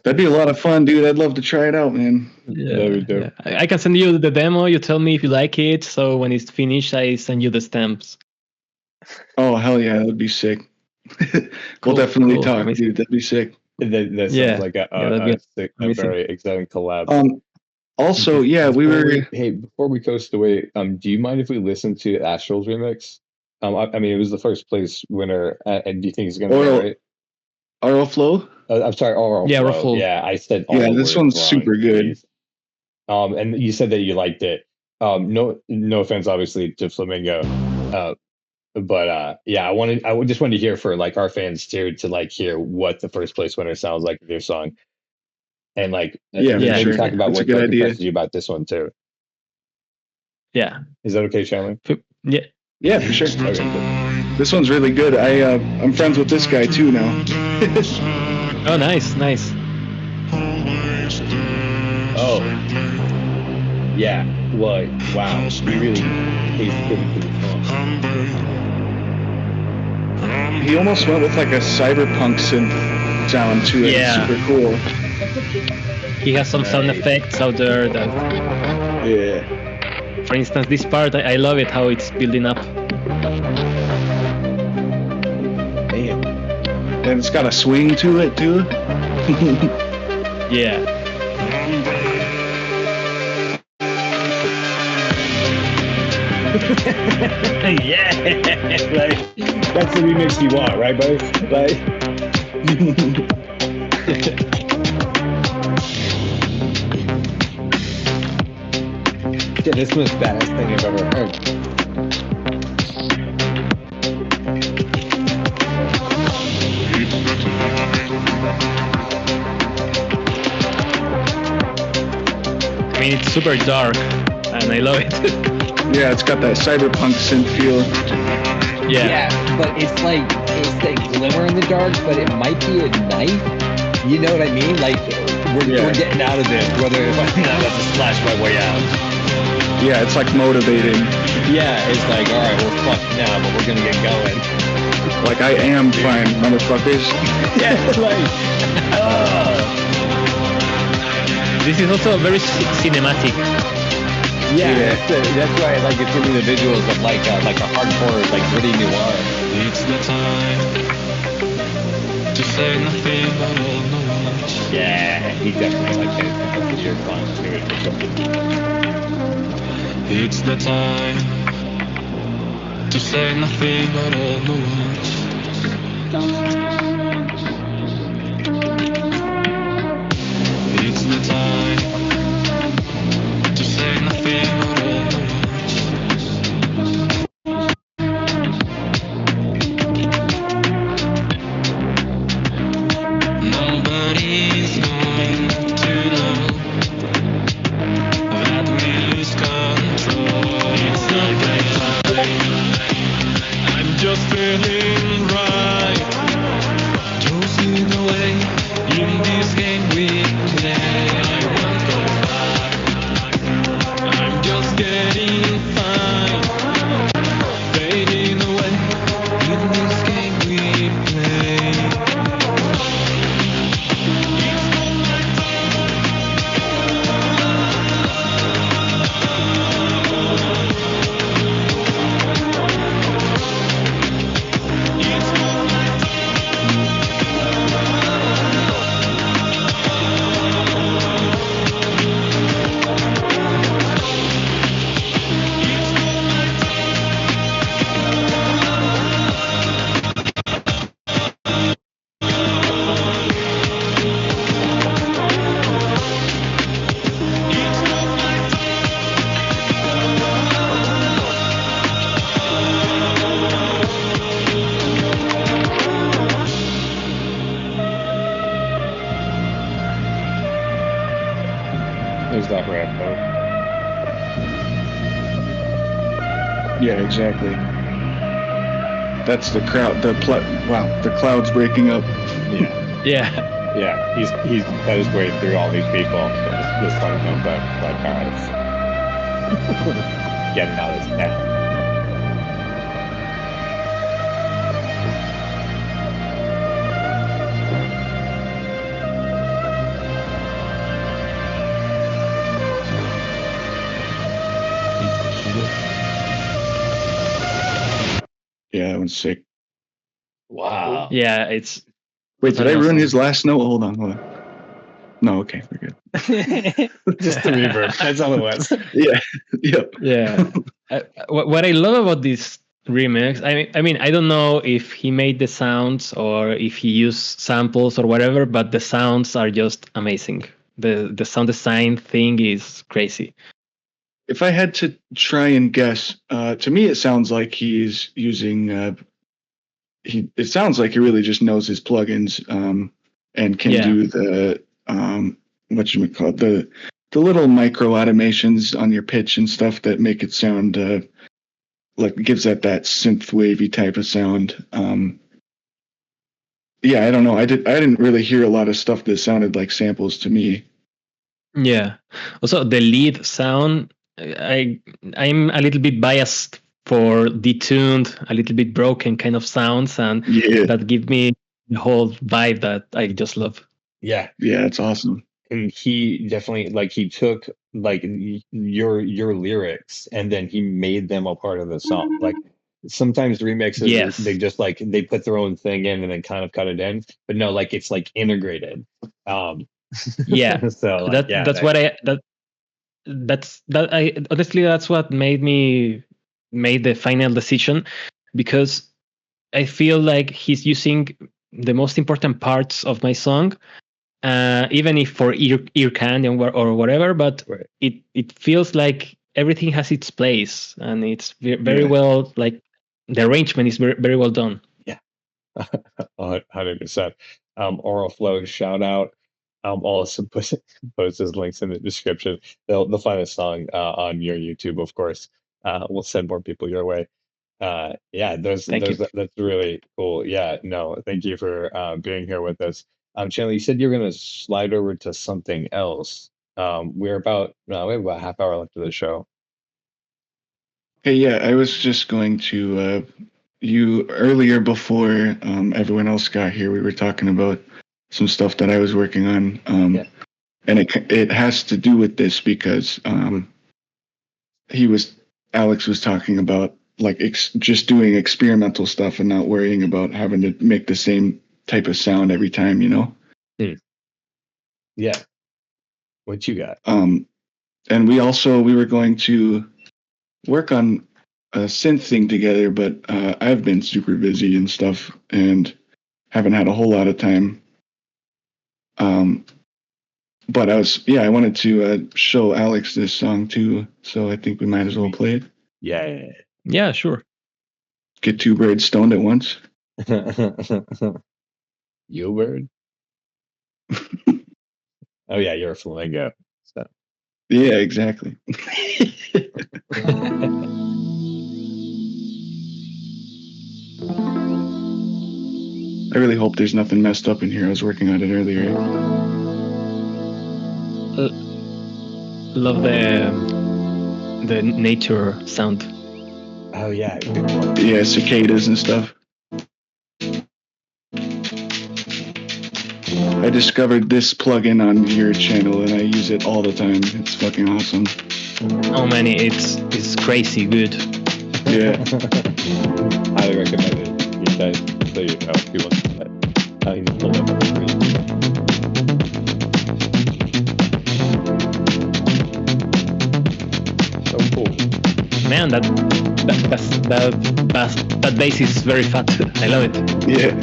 That'd be a lot of fun, dude. I'd love to try it out, man. Yeah, That'd be dope. I can send you the demo. You tell me if you like it. So when it's finished, I send you the stamps. Oh, hell yeah. That'd be sick. Cool, We'll definitely cool. talk, Amazing. dude. That'd be sick. That sounds Yeah. like that'd be a amazing. very exciting collab. Also, yeah, we were. Hey, before we coast away, do you mind if we listen to Astral's remix? I mean, it was the first place winner, and do you think he's going to be right? Aural Flow? I'm sorry, Aural Yeah, Flow. Aural Flow. Yeah, I said. Yeah, this one's super good. And you said that you liked it. No offense, obviously, to Flamingo. But yeah, I just wanted to hear for like our fans to like hear what the first place winner sounds like with their song, and like maybe sure. talk about That's what a good idea. impresses you about this one too. Yeah. Is that okay, Chandler? Yeah. Yeah, for sure. Okay, cool. This one's really good. I'm friends with this guy too now. Oh, nice. Oh, yeah. Well, wow. You really he's pretty song. He almost went with like a cyberpunk synth sound to it. Yeah. Super cool. He has some sound effects out there that, Yeah. for instance, this part, I love it how it's building up. Damn. And it's got a swing to it too. Yeah. Yeah, like that's the remix you want, right, buddy? Like, yeah, this is the most badass thing I've ever heard. I mean, it's super dark, and I love it. Yeah, it's got that cyberpunk synth feel. Yeah. But it's like glimmer in the dark, but it might be at night. You know what I mean? Like we're getting out of this. Whether if I'm not about to splash my way out. Yeah, it's like motivating. Yeah, it's like all right, we're fucked now, but we're gonna get going. Like I am fine, motherfuckers. Yeah, like. This is also very cinematic. Yeah. That's why I like it's giving me the visuals of like a hardcore, like gritty noir. It's the time to say nothing but all the words. Yeah, he definitely like it. You're fun to it or something. It's the time to say nothing but all the words. It's the time to say nothing but all the Nobody's going to know that we lose control. It's the right time. I'm just feeling right. Yeah, exactly. That's the crowd. Wow, the clouds breaking up. Yeah, Yeah. yeah. He's cut his way through all these people. This song comes by cars. Getting out of his town. Yeah, that one's sick. Wow. Yeah, it's Wait, did I ruin awesome. his last note? Hold on. No, okay, we're good. Just the reverb. That's all it was. Yeah, yep. Yeah. What I love about this remix, I mean, I don't know if he made the sounds or if he used samples or whatever, but the sounds are just amazing. The sound design thing is crazy. If I had to try and guess, to me it sounds like he's using. It sounds like he really just knows his plugins and can do the whatchamacallit, the little micro automations on your pitch and stuff that make it sound like gives that synth wavy type of sound. Yeah, I don't know. I didn't really hear a lot of stuff that sounded like samples to me. Yeah. Also, the lead sound, I'm a little bit biased for detuned, a little bit broken kind of sounds, and that give me the whole vibe that I just love. Yeah, it's awesome. And he definitely he took your lyrics and then he made them a part of the song. Like sometimes remixes, they just they put their own thing in and then kind of cut it in, but no, it's integrated. Yeah. So that's what made the final decision, because I feel like he's using the most important parts of my song, even if for ear candy or whatever, but it feels like everything has its place and it's very well, like the arrangement is very, very well done. Yeah. 100%. Aural Flow, shout out. Also post his links in the description. They'll find a song on your YouTube, of course. We'll send more people your way. That's really cool. Yeah, no, thank you for being here with us. Chandler, you said you're gonna slide over to something else. We have about a half hour left of the show. Hey, yeah, I was just going to you earlier before everyone else got here. We were talking about some stuff that I was working on, and it has to do with this because Alex was talking about just doing experimental stuff and not worrying about having to make the same type of sound every time, Yeah. What you got? And we were going to work on a synth thing together, but I've been super busy and stuff and haven't had a whole lot of time. But I wanted to show Alex this song too, so I think we might as well play it. Yeah, sure. Get two birds stoned at once. You bird? Oh yeah, you're a flamingo. So. Yeah, exactly. I really hope there's nothing messed up in here. I was working on it earlier. Love the nature sound. Oh yeah. Yeah, cicadas and stuff. I discovered this plugin on your channel and I use it all the time. It's fucking awesome. Oh man, it's crazy good. Yeah. Highly recommend it. You guys, so you know if you want to play. I can pull up the screen. So cool. Man, that bass is very fat. I love it. Yeah.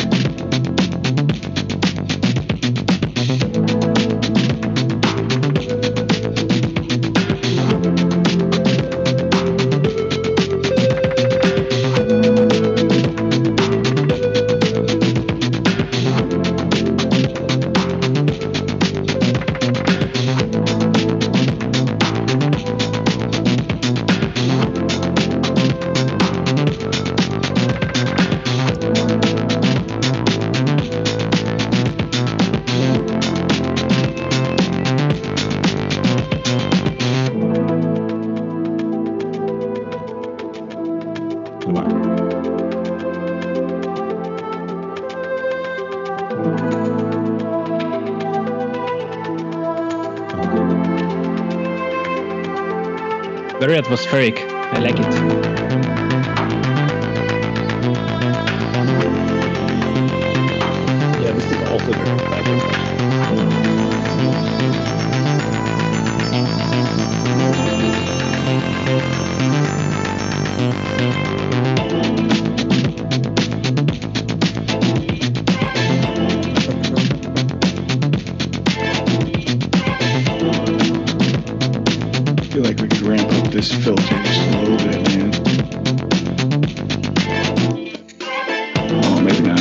Very atmospheric. I like it. Yeah, this is also very effective. I feel like we could ramp up this filter just a little bit, man. Oh, maybe not.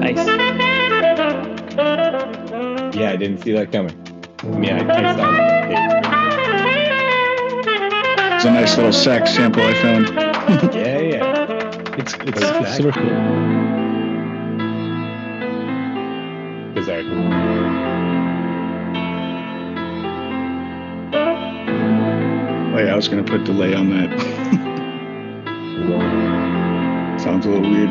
Nice. Yeah, I didn't see that coming. I mean, I saw it. It's a nice little sax sample I found. Yeah. It's Exactly. super cool. Bizarre. Oh yeah, I was gonna put delay on that. Sounds a little weird.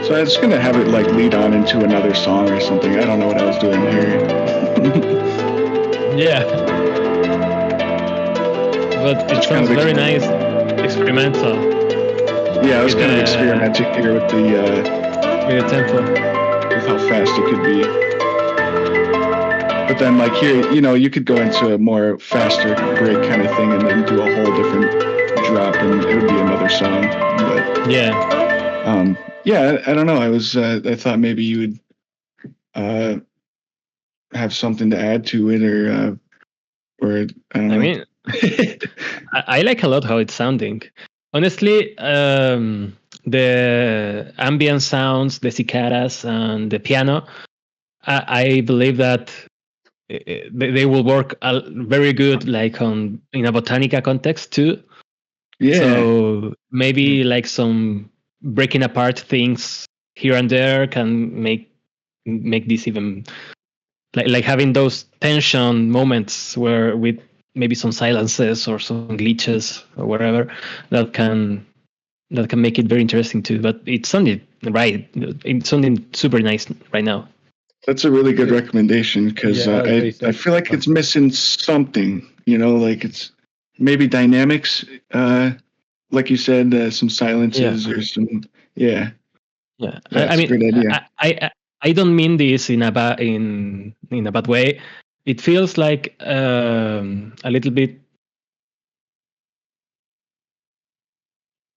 So I was gonna have it like lead on into another song or something. I don't know what I was doing here. Yeah. But it sounds very nice, experimental, Yeah, I was kind of Yeah. experimenting here with with the tempo. with how fast it could be. But then like here, you know, you could go into a more faster break kind of thing and then do a whole different drop and it would be another song. But Yeah. yeah, I don't know. I thought maybe you would have something to add to it or I don't know. I mean, I like a lot how it's sounding. Honestly, the ambient sounds, the cicadas, and the piano, I believe that they will work very good, like in a botanica context too. Yeah. So maybe like some breaking apart things here and there can make this even like having those tension moments where with maybe some silences or some glitches or whatever that can make it very interesting too. But it sounded right. It's sounding super nice right now. That's a really good recommendation because Yeah, I feel like it's missing something, you know, like it's maybe dynamics, like you said, some silences or some, yeah. Yeah, That's I a mean, great idea. I don't mean this in a bad way. It feels like a little bit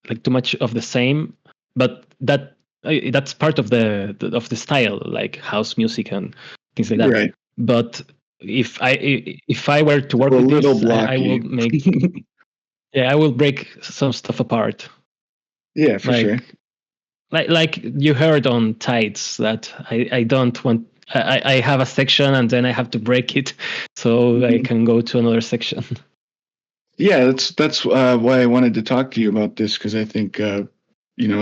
like too much of the same, but that's part of the style, like house music and things like that. Right. But if I were to work A with little this, I will blocky. make I will break some stuff apart. Yeah, for sure. Like you heard on Tides that I don't want. I have a section and then I have to break it so I can go to another section. Yeah, that's why I wanted to talk to you about this because I think you know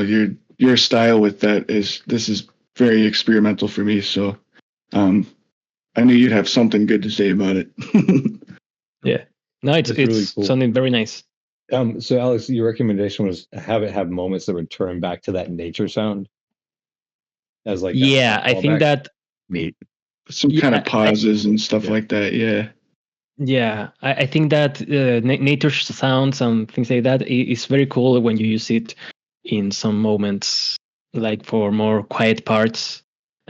your style with that is very experimental for me. So I knew you'd have something good to say about it. Yeah, no, it's really cool. something very nice. So Alex, your recommendation was have it have moments that return back to that nature sound as like Yeah, I think that neat. Some kind of pauses and stuff like that. Yeah. Yeah, I think that nature sounds and things like that is very cool when you use it in some moments, like for more quiet parts.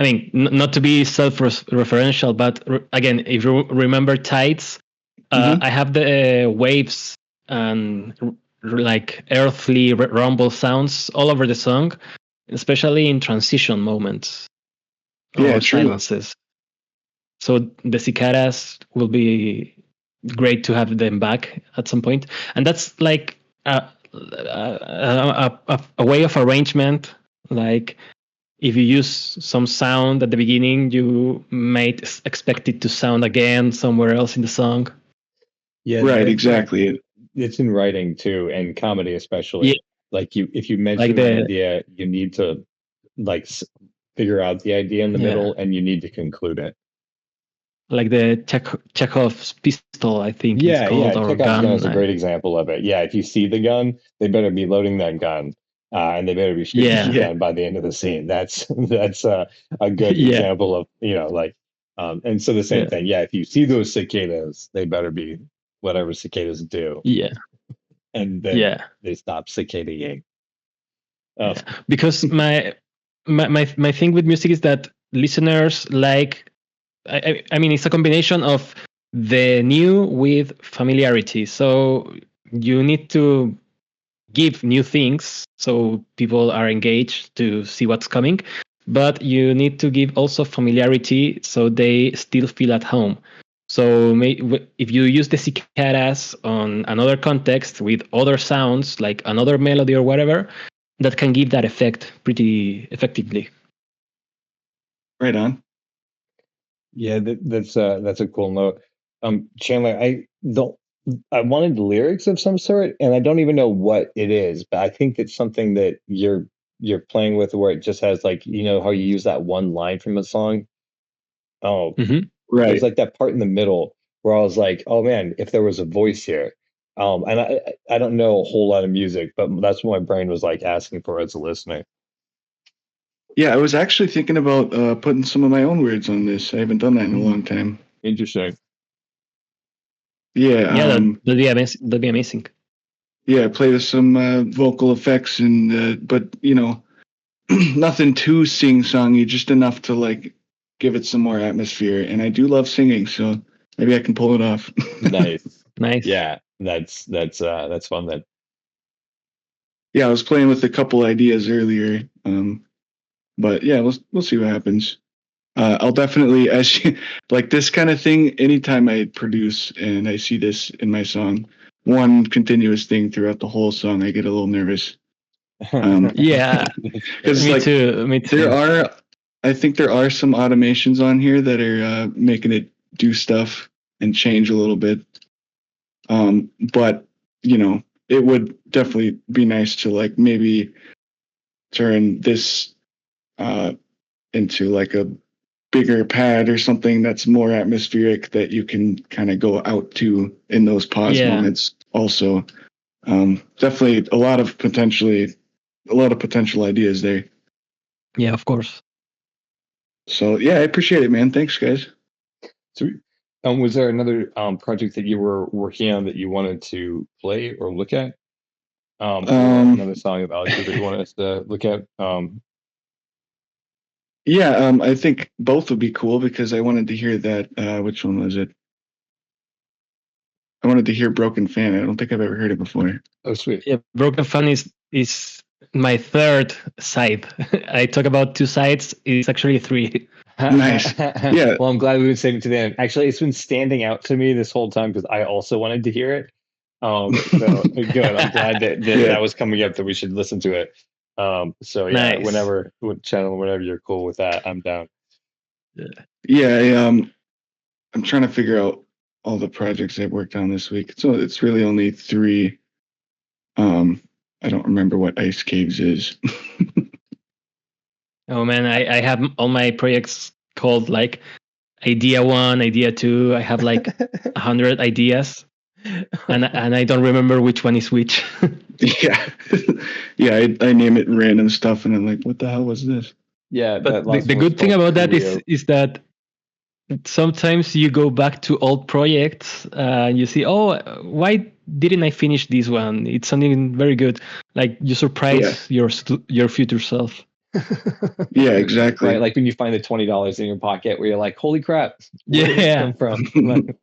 I mean, not to be self-referential, but again, if you remember Tides, I have the waves and like earthly rumble sounds all over the song, especially in transition moments or silences. So the cicadas will be great to have them back at some point, and that's like a way of arrangement. Like if you use some sound at the beginning, you might expect it to sound again somewhere else in the song. Yeah, right, exactly. It's in writing too, and comedy especially. Yeah. Like if you mention an idea, you need to like figure out the idea in the middle, and you need to conclude it. Like the Chekhov's pistol, I think it's called, or Chekhov's gun. is a great example of it. Yeah, if you see the gun, they better be loading that gun, and they better be shooting the gun by the end of the scene. That's a good example of like, and so the same thing. Yeah, if you see those cicadas, they better be whatever cicadas do. Yeah, and then they stop cicadaing. Because my thing with music is that listeners like. I mean, it's a combination of the new with familiarity. So you need to give new things so people are engaged to see what's coming, but you need to give also familiarity so they still feel at home. So if you use the cicadas on another context with other sounds, like another melody or whatever, that can give that effect pretty effectively. Right on. Yeah, that's a cool note. Chandler, I wanted lyrics of some sort, and I don't even know what it is, but I think it's something that you're playing with, where it just has like, how you use that one line from a song. Oh, right. There's like that part in the middle where I was like, oh man, if there was a voice here. And I don't know a whole lot of music, but that's what my brain was like asking for as a listener. Yeah, I was actually thinking about putting some of my own words on this. I haven't done that in a long time. Interesting. Yeah, that'd be amazing. That'd be amazing. Yeah, play with some vocal effects and but nothing too sing-songy, just enough to like give it some more atmosphere. And I do love singing, so maybe I can pull it off. Nice. Yeah, that's fun then. Yeah, I was playing with a couple ideas earlier. But yeah, we'll see what happens. I'll definitely, like this kind of thing, anytime I produce and I see this in my song, one continuous thing throughout the whole song, I get a little nervous. Yeah, because me too. I think there are some automations on here that are making it do stuff and change a little bit. But it would definitely be nice to like maybe turn this into like a bigger pad or something that's more atmospheric that you can kind of go out to in those pause moments. Also, definitely a lot of potential ideas there. Yeah, of course. So yeah, I appreciate it, man. Thanks, guys. So, was there another project that you were working on that you wanted to play or look at? Or another song of Alex that you wanted us to look at? Yeah, I think both would be cool because I wanted to hear that. Which one was it? I wanted to hear Broken Fan. I don't think I've ever heard it before. Oh, sweet. Yeah, Broken Fan is my third side. I talk about two sides. It's actually three. Nice. Yeah. Well, I'm glad we would save it to the end. Actually, it's been standing out to me this whole time because I also wanted to hear it. So good. I'm glad that was coming up that we should listen to it. So yeah, nice. whenever you're cool with that, I'm down. Yeah, I'm trying to figure out all the projects I've worked on this week. So it's really only 3. I don't remember what Ice Caves is. Oh man, I have all my projects called like Idea 1, Idea 2. I have like 100 ideas. And I don't remember which one is which. Yeah. I name it random stuff and I'm like, what the hell was this? Yeah, but the good thing about that is that sometimes you go back to old projects and you see, oh, why didn't I finish this one? It's something very good. Like you surprise your future self. Yeah, exactly. Right, like when you find the $20 in your pocket, where you're like, "Holy crap, where did this Yeah. come from?" Like,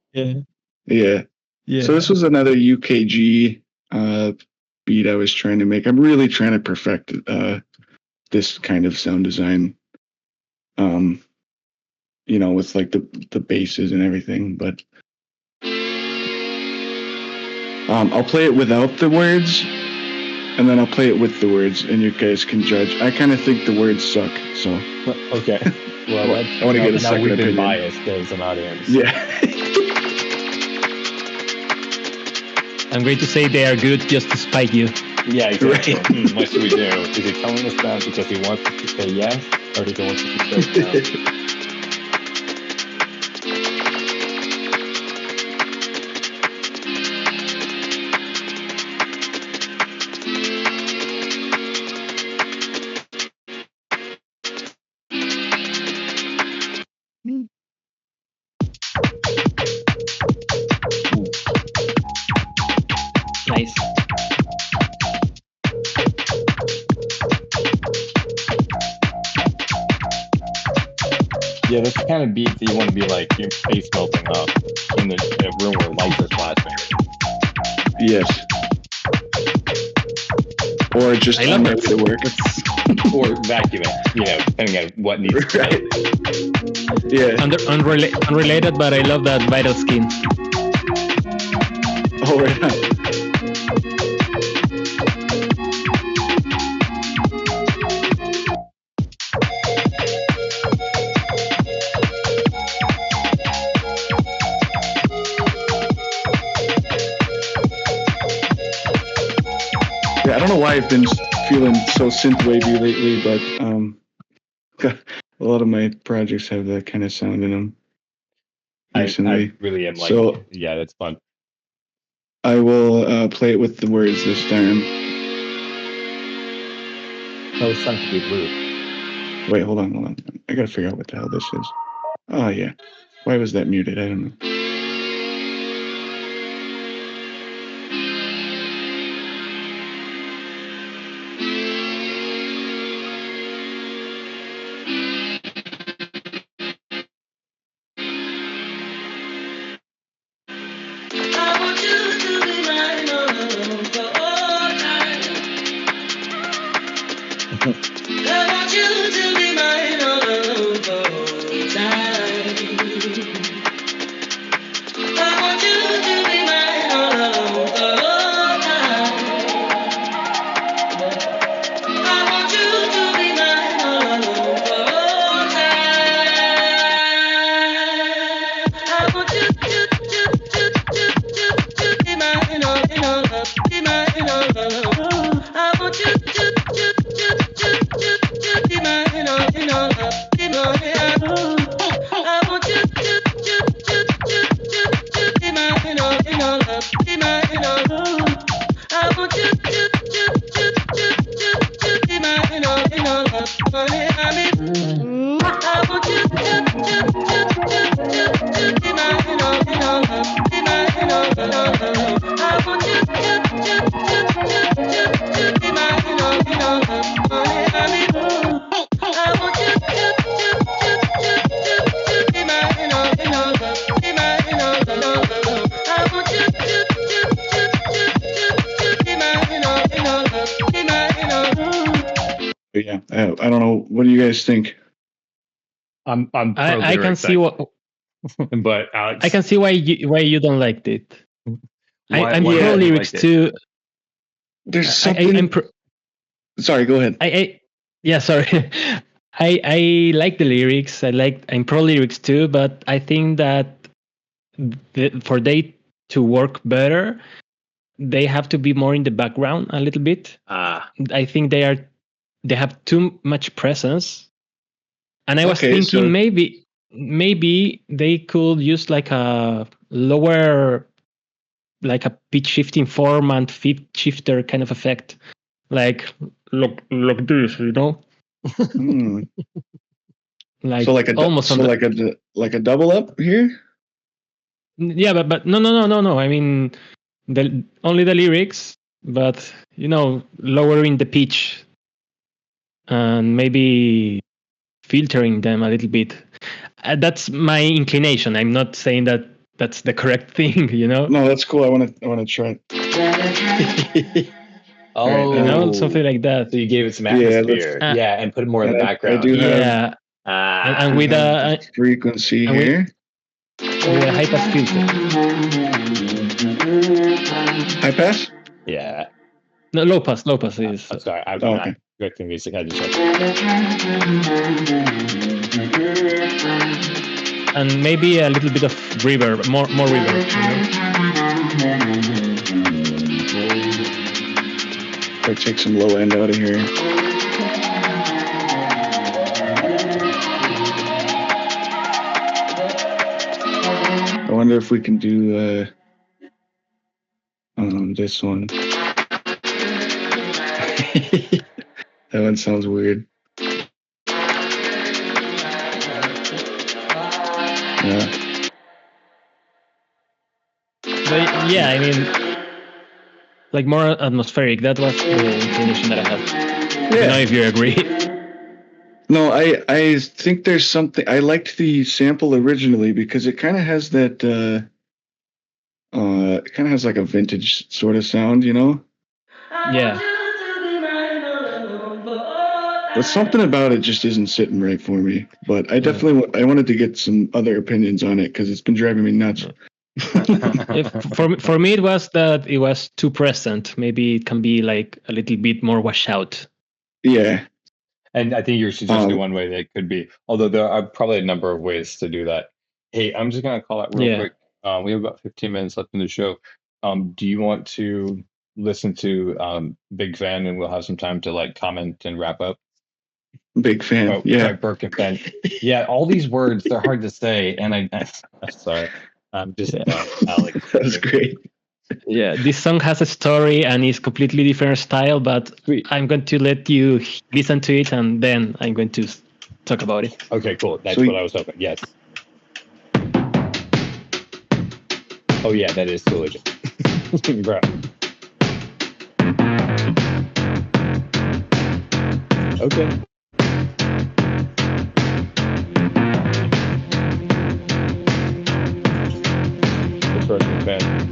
Yeah. Yeah. So this was another UKG beat I was trying to make. I'm really trying to perfect this kind of sound design. With like the basses and everything, but I'll play it without the words, and then I'll play it with the words, and you guys can judge. I kind of think the words suck, so okay. Well, I want to get a second we've been opinion. biased as an audience. Yeah. I'm going to say they are good just to spite you. Yeah, exactly. What should we do? Is he telling us that because he wants us to say yes, or does he want us to say no? Nice. Yeah, that's the kind of beat that you want to be like your face melting up in the room where lights are flashing. Yes. Or just I love on my it. way to work. Or vacuuming, depending on what needs to Right. Yeah. Unrelated, but I love that Vital Skin. Oh, right on. Yeah, I don't know why I've been feeling so synthwavy lately, but a lot of my projects have that kind of sound in them recently. I really am like, So- yeah, that's fun. I will play it with the words this time. Oh, it's something to be blue. Wait, hold on. I gotta figure out what the hell this is. Oh, yeah. Why was that muted? I don't know. I want you to be mine alone for all time. I want you to be mine alone for all time. I want you to be mine alone for all time. I want you to be mine alone for all time. I want you to be mine alone, be mine alone. I want you to be mine alone, be mine alone. I want you to be mine alone, be mine alone. I want you to be mine alone, honey, I want you to be mine alone, be mine alone. I want you to be mine alone, honey, I want you to be mine alone, be mine alone. I want you to be mine alone, be mine alone. But yeah, I don't know. What do you guys think? I'm I can see what but Alex, I can see why you don't like it. I'm why pro don't you lyrics like it? too. There's something. I'm pro, Sorry, go ahead. yeah, sorry. I like the lyrics. I'm pro lyrics too, but I think that for they to work better, they have to be more in the background a little bit. I think they have too much presence. And I was Okay, thinking so- maybe they could use like a lower, like a pitch shifting form and pitch shifter kind of effect, like this, Hmm. like So like a almost on the, like a double up here. yeah, but no. I mean, only the lyrics, but lowering the pitch and maybe filtering them a little bit. That's my inclination. I'm not saying that that's the correct thing, you know. No, that's cool. I want to try. Oh, You know, something like that. So you gave it some Yeah, atmosphere, let's- and put more in the I background. do have. Yeah, Ah, and with a frequency and we- here. with a high pass filter. High pass. yeah. No, low pass. Low pass is. I'm sorry. I'm Oh, not okay. correcting music. I just And maybe a little bit of reverb, more reverb. Or take some low end out of here. I wonder if we can do this one. That one sounds weird. Yeah. But yeah, I mean, like more atmospheric. That was the inclination that I had. I don't know if you agree. No, I think there's something. I liked the sample originally because it kind of has that. It kind of has like a vintage sort of sound, you know. Yeah. But something about it just isn't sitting right for me. But I definitely I wanted to get some other opinions on it because it's been driving me nuts. For me, it was that it was too present. Maybe it can be like a little bit more washed out. Yeah. And I think you're suggesting one way that it could be, although there are probably a number of ways to do that. Hey, I'm just going to call out real quick. We have about 15 minutes left in the show. Do you want to listen to Big Fan, and we'll have some time to like comment and wrap up? Big fan. Oh, yeah. Birkin fan. Yeah, all these words, they're hard to say. And I'm sorry. I'm just Alex. That's great. Yeah, this song has a story and is completely different style, but I'm going to let you listen to it and then I'm going to talk about it. Okay, cool. That's what I was hoping. Yes. Oh yeah, that is Coolio. Bro. Okay. The Birkin fan.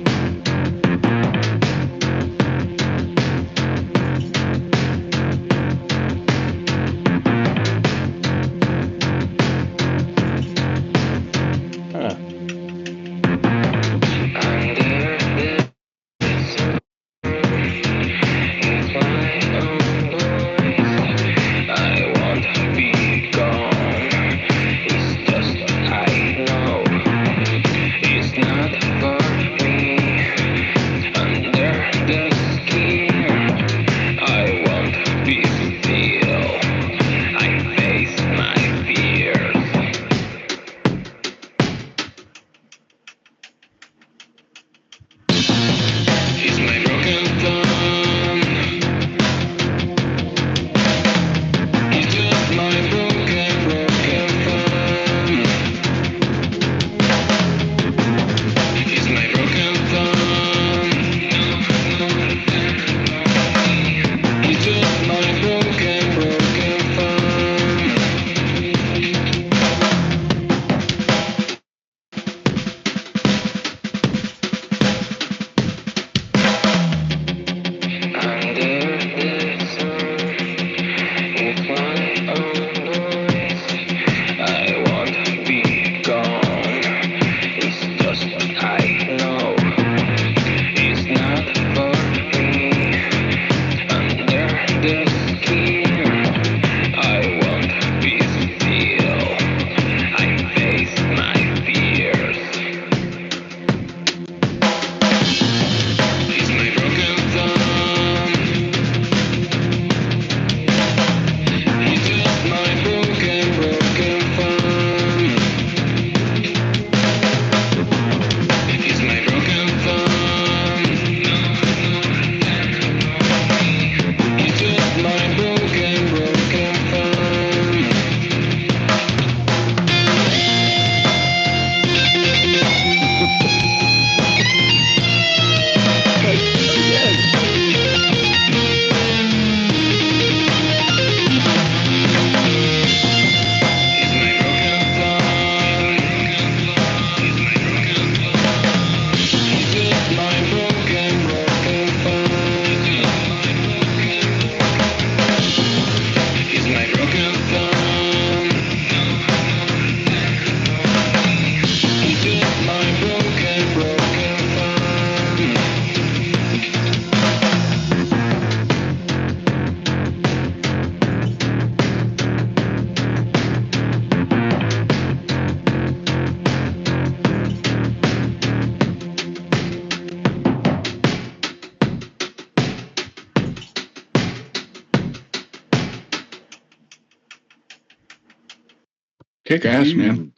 Kick ass, man.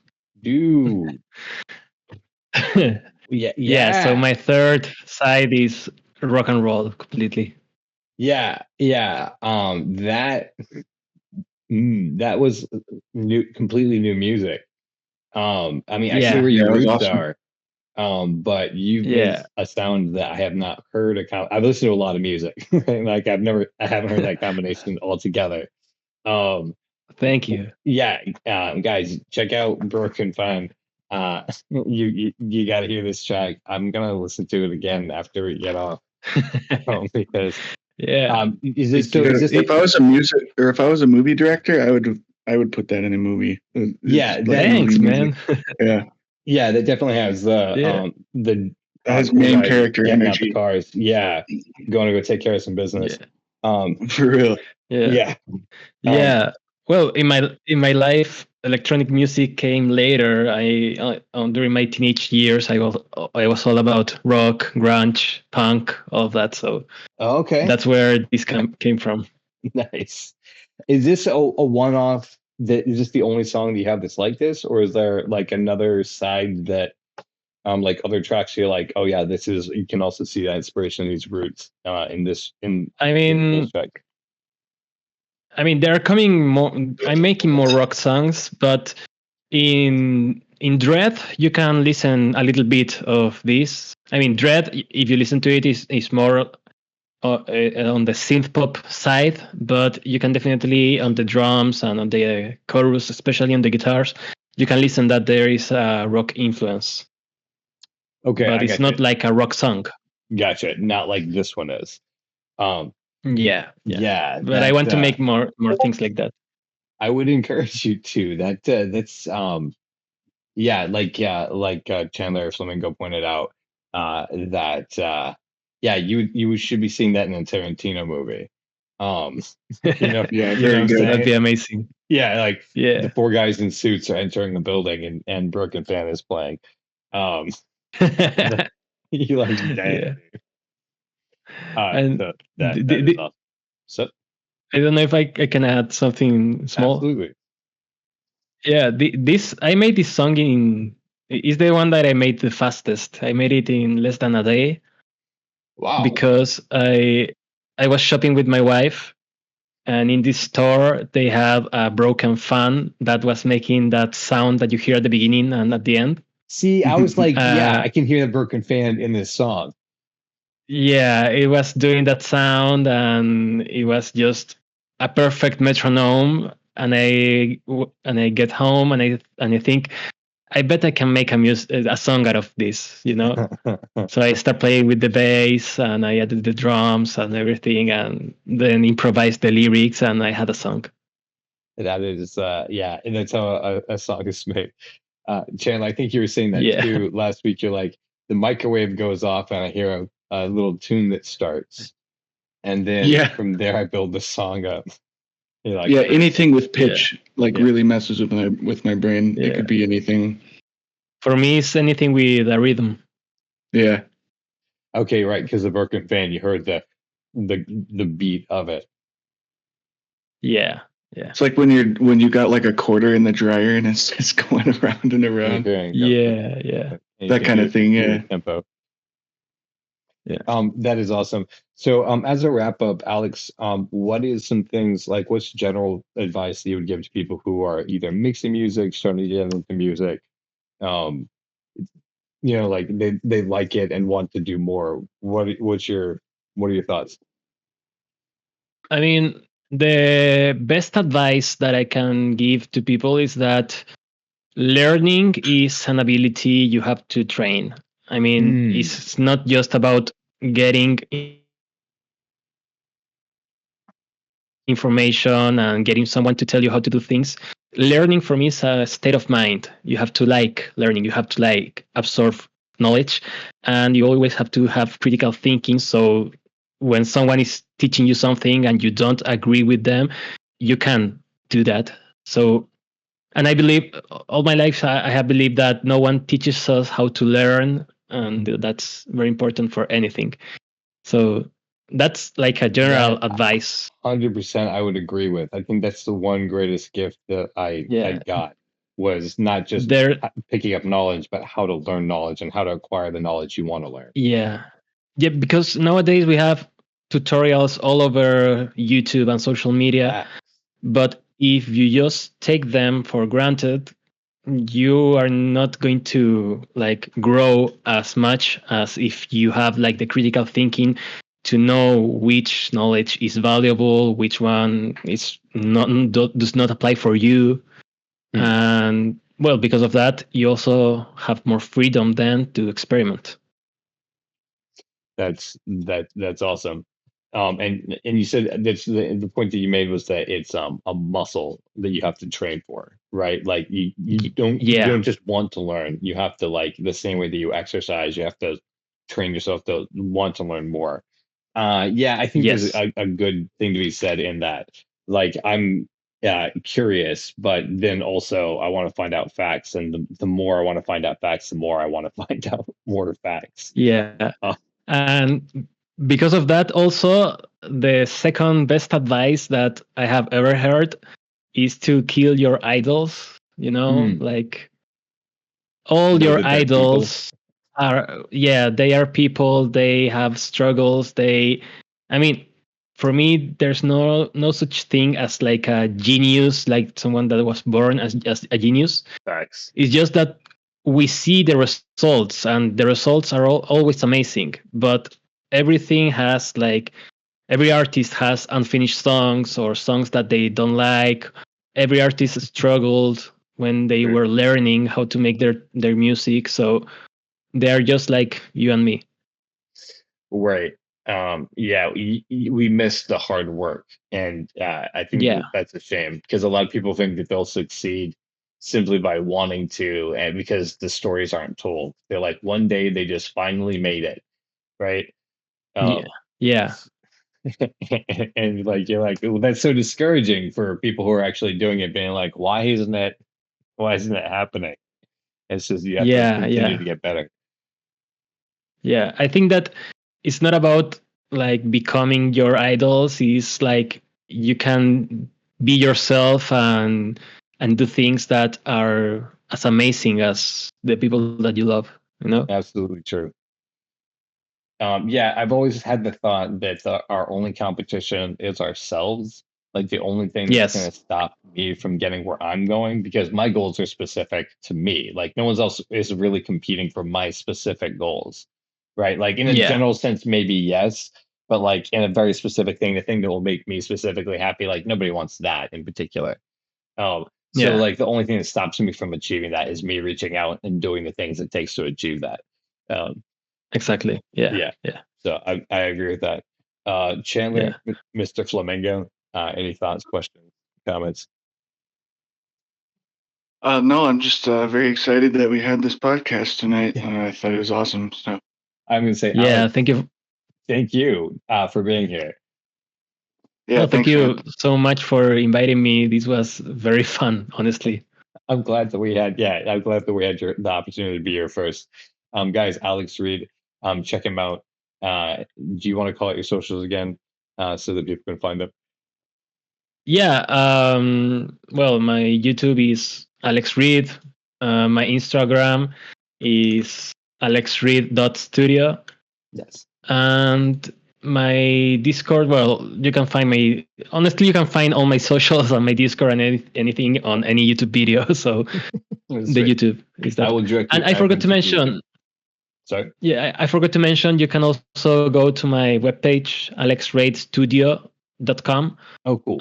Dude. Yeah. So my third side is rock and roll completely. Yeah. That was completely new music. I mean, I see where your roots are. But you've made a sound that I have not heard. I've listened to a lot of music. Like I haven't heard that combination altogether. Thank you. Yeah, guys, check out Broken Fan. You got to hear this track. I'm gonna listen to it again after we get off. Because is this if I was a music or if I was a movie director, I would put that in a movie. Thanks, man. Yeah, that definitely has the has main character energy. Out the cars. Yeah, going to go take care of some business. For real. Yeah. Well, in my life, electronic music came later. During my teenage years, I was all about rock, grunge, punk, all of that. So that's where this came from. Nice. Is this a one-off? Is this the only song that you have that's like this, or is there like another side that, like other tracks, you're like, oh yeah, this is, you can also see that inspiration in these roots in this track. I mean, they're coming more. I'm making more rock songs, but in Dread, you can listen a little bit of this. I mean, Dread, if you listen to it, is more on the synth pop side, but you can definitely on the drums and on the chorus, especially on the guitars, you can listen that there is a rock influence. Okay, but it's not like a rock song. Gotcha. Not like this one is. Yeah. But I want to make more things like that. I would encourage you to. That's like Chandler Flamingo pointed out, you should be seeing that in a Tarantino movie. Very good. That'd be amazing. Yeah, the four guys in suits are entering the building and Broken Fan is playing. You like that. And that is awesome. So I don't know if I can add something small. Absolutely. Yeah, I made this song is the one that I made the fastest. I made it in less than a day. Wow. Because I was shopping with my wife, and in this store they have a broken fan that was making that sound that you hear at the beginning and at the end. See, I was like, I can hear the broken fan in this song. Yeah, it was doing that sound, and it was just a perfect metronome. And I get home, and I think, I bet I can make a song out of this, So I start playing with the bass, and I added the drums and everything, and then improvised the lyrics, and I had a song. That is, and that's how a song is made. Chandler, I think you were saying that too last week. You're like, the microwave goes off, and I hear a little tune that starts, and then from there I build the song up. Like, anything with pitch really messes with my brain. It could be anything. For me, it's anything with a rhythm. Yeah. Okay, right. Because the broken fan, you heard the beat of it. Yeah. It's like when you got like a quarter in the dryer and it's going around and around. Yeah. That kind of thing. Yeah. Tempo. Yeah. That is awesome. So, as a wrap up, Alex, what is some things like, what's general advice that you would give to people who are either mixing music, starting to get into music, like they like it and want to do more? What are your thoughts? I mean, the best advice that I can give to people is that learning is an ability you have to train. I mean, it's not just about getting information and getting someone to tell you how to do things. Learning for me is a state of mind. You have to like learning. You have to absorb knowledge, and you always have to have critical thinking. So when someone is teaching you something and you don't agree with them, you can do that. So, and I believe all my life I have believed that no one teaches us how to learn, and that's very important for anything. So that's like a general advice. 100% I would agree with. I think that's the one greatest gift that I got. was not just There, picking up knowledge, but how to learn knowledge and how to acquire the knowledge you want to learn. yeah, because nowadays we have tutorials all over YouTube and social media, but if you just take them for granted, you are not going to like grow as much as if you have like the critical thinking to know which knowledge is valuable, which one is not does not apply for you. And well, because of that, you also have more freedom then to experiment. That's awesome. And you said that's the point that you made was that it's a muscle that you have to train for, right? Like you don't just want to learn. You have to, like, the same way that you exercise, you have to train yourself to want to learn more. I think there's a good thing to be said in that. Like, I'm curious, but then also I want to find out facts, and the more I want to find out facts, the more I want to find out more facts. And because of that, also, the second best advice that I have ever heard is to kill your idols. Like, all your idols they are people. They have struggles. For me, there's no such thing as like a genius, like someone that was born as a genius. Facts. It's just that we see the results, and the results are always amazing. But everything has, like, every artist has unfinished songs or songs that they don't like. Every artist struggled when they were learning how to make their music. So they are just like you and me. Right. We miss the hard work, and I think that's a shame, because a lot of people think that they'll succeed simply by wanting to, and because the stories aren't told. They're like, one day they just finally made it, right? And like, you're like, well, that's so discouraging for people who are actually doing it, being like, why isn't it happening? It's just, you have to continue to get better. I think that it's not about like becoming your idols. It's like you can be yourself and do things that are as amazing as the people that you love. Absolutely true. I've always had the thought that our only competition is ourselves. Like, the only thing that's going to stop me from getting where I'm going, because my goals are specific to me. Like, no one else is really competing for my specific goals, right? Like, in a general sense, maybe yes, but like in a very specific thing, the thing that will make me specifically happy, like, nobody wants that in particular. So like, the only thing that stops me from achieving that is me reaching out and doing the things it takes to achieve that. Exactly. So I agree with that. Chandler, Mr. Flamingo, any thoughts, questions, comments? No, I'm just very excited that we had this podcast tonight. I thought it was awesome. So I'm going to say, Alex, thank you for being here. Thank you so much for inviting me. This was very fun, honestly. I'm glad that we had the opportunity to be here first. Guys, Alex Reid, check him out. Do you want to call out your socials again, so that people can find them? Well, my YouTube is Alex Reid. My Instagram is alexreid.studio. Yes. And my Discord, well, you can find you can find all my socials on my Discord and anything on any YouTube video. So the YouTube is that. And I forgot to mention. Sorry. Yeah, I forgot to mention, you can also go to my webpage, alexreidstudio.com. Oh, cool.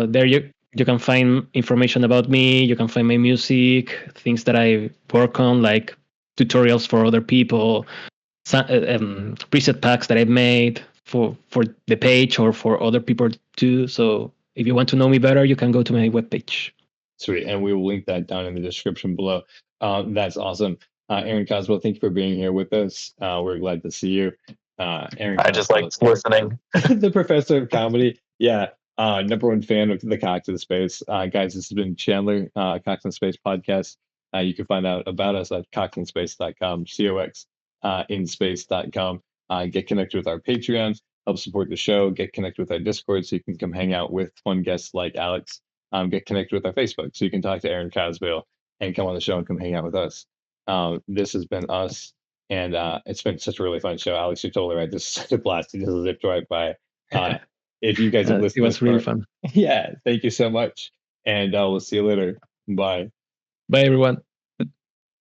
There you can find information about me. You can find my music, things that I work on, like tutorials for other people, preset packs that I've made for the page or for other people too. So if you want to know me better, you can go to my webpage. Sweet, and we will link that down in the description below. That's awesome. Aaron Coswell, thank you for being here with us. We're glad to see you. Aaron, I just like listening. The professor of comedy. Number one fan of the Cox in Space. Guys, this has been Chandler, Cox in Space podcast. You can find out about us at coxinspace.com, coxinspace.com. Get connected with our Patreons, help support the show, get connected with our Discord so you can come hang out with fun guests like Alex. Get connected with our Facebook so you can talk to Aaron Coswell and come on the show and come hang out with us. This has been us, and it's been such a really fun show. Alex, you're totally right. This is such a blast. It just zipped right by. If you guys have listened, it was really fun. Yeah, thank you so much, and we'll see you later. Bye. Bye, everyone.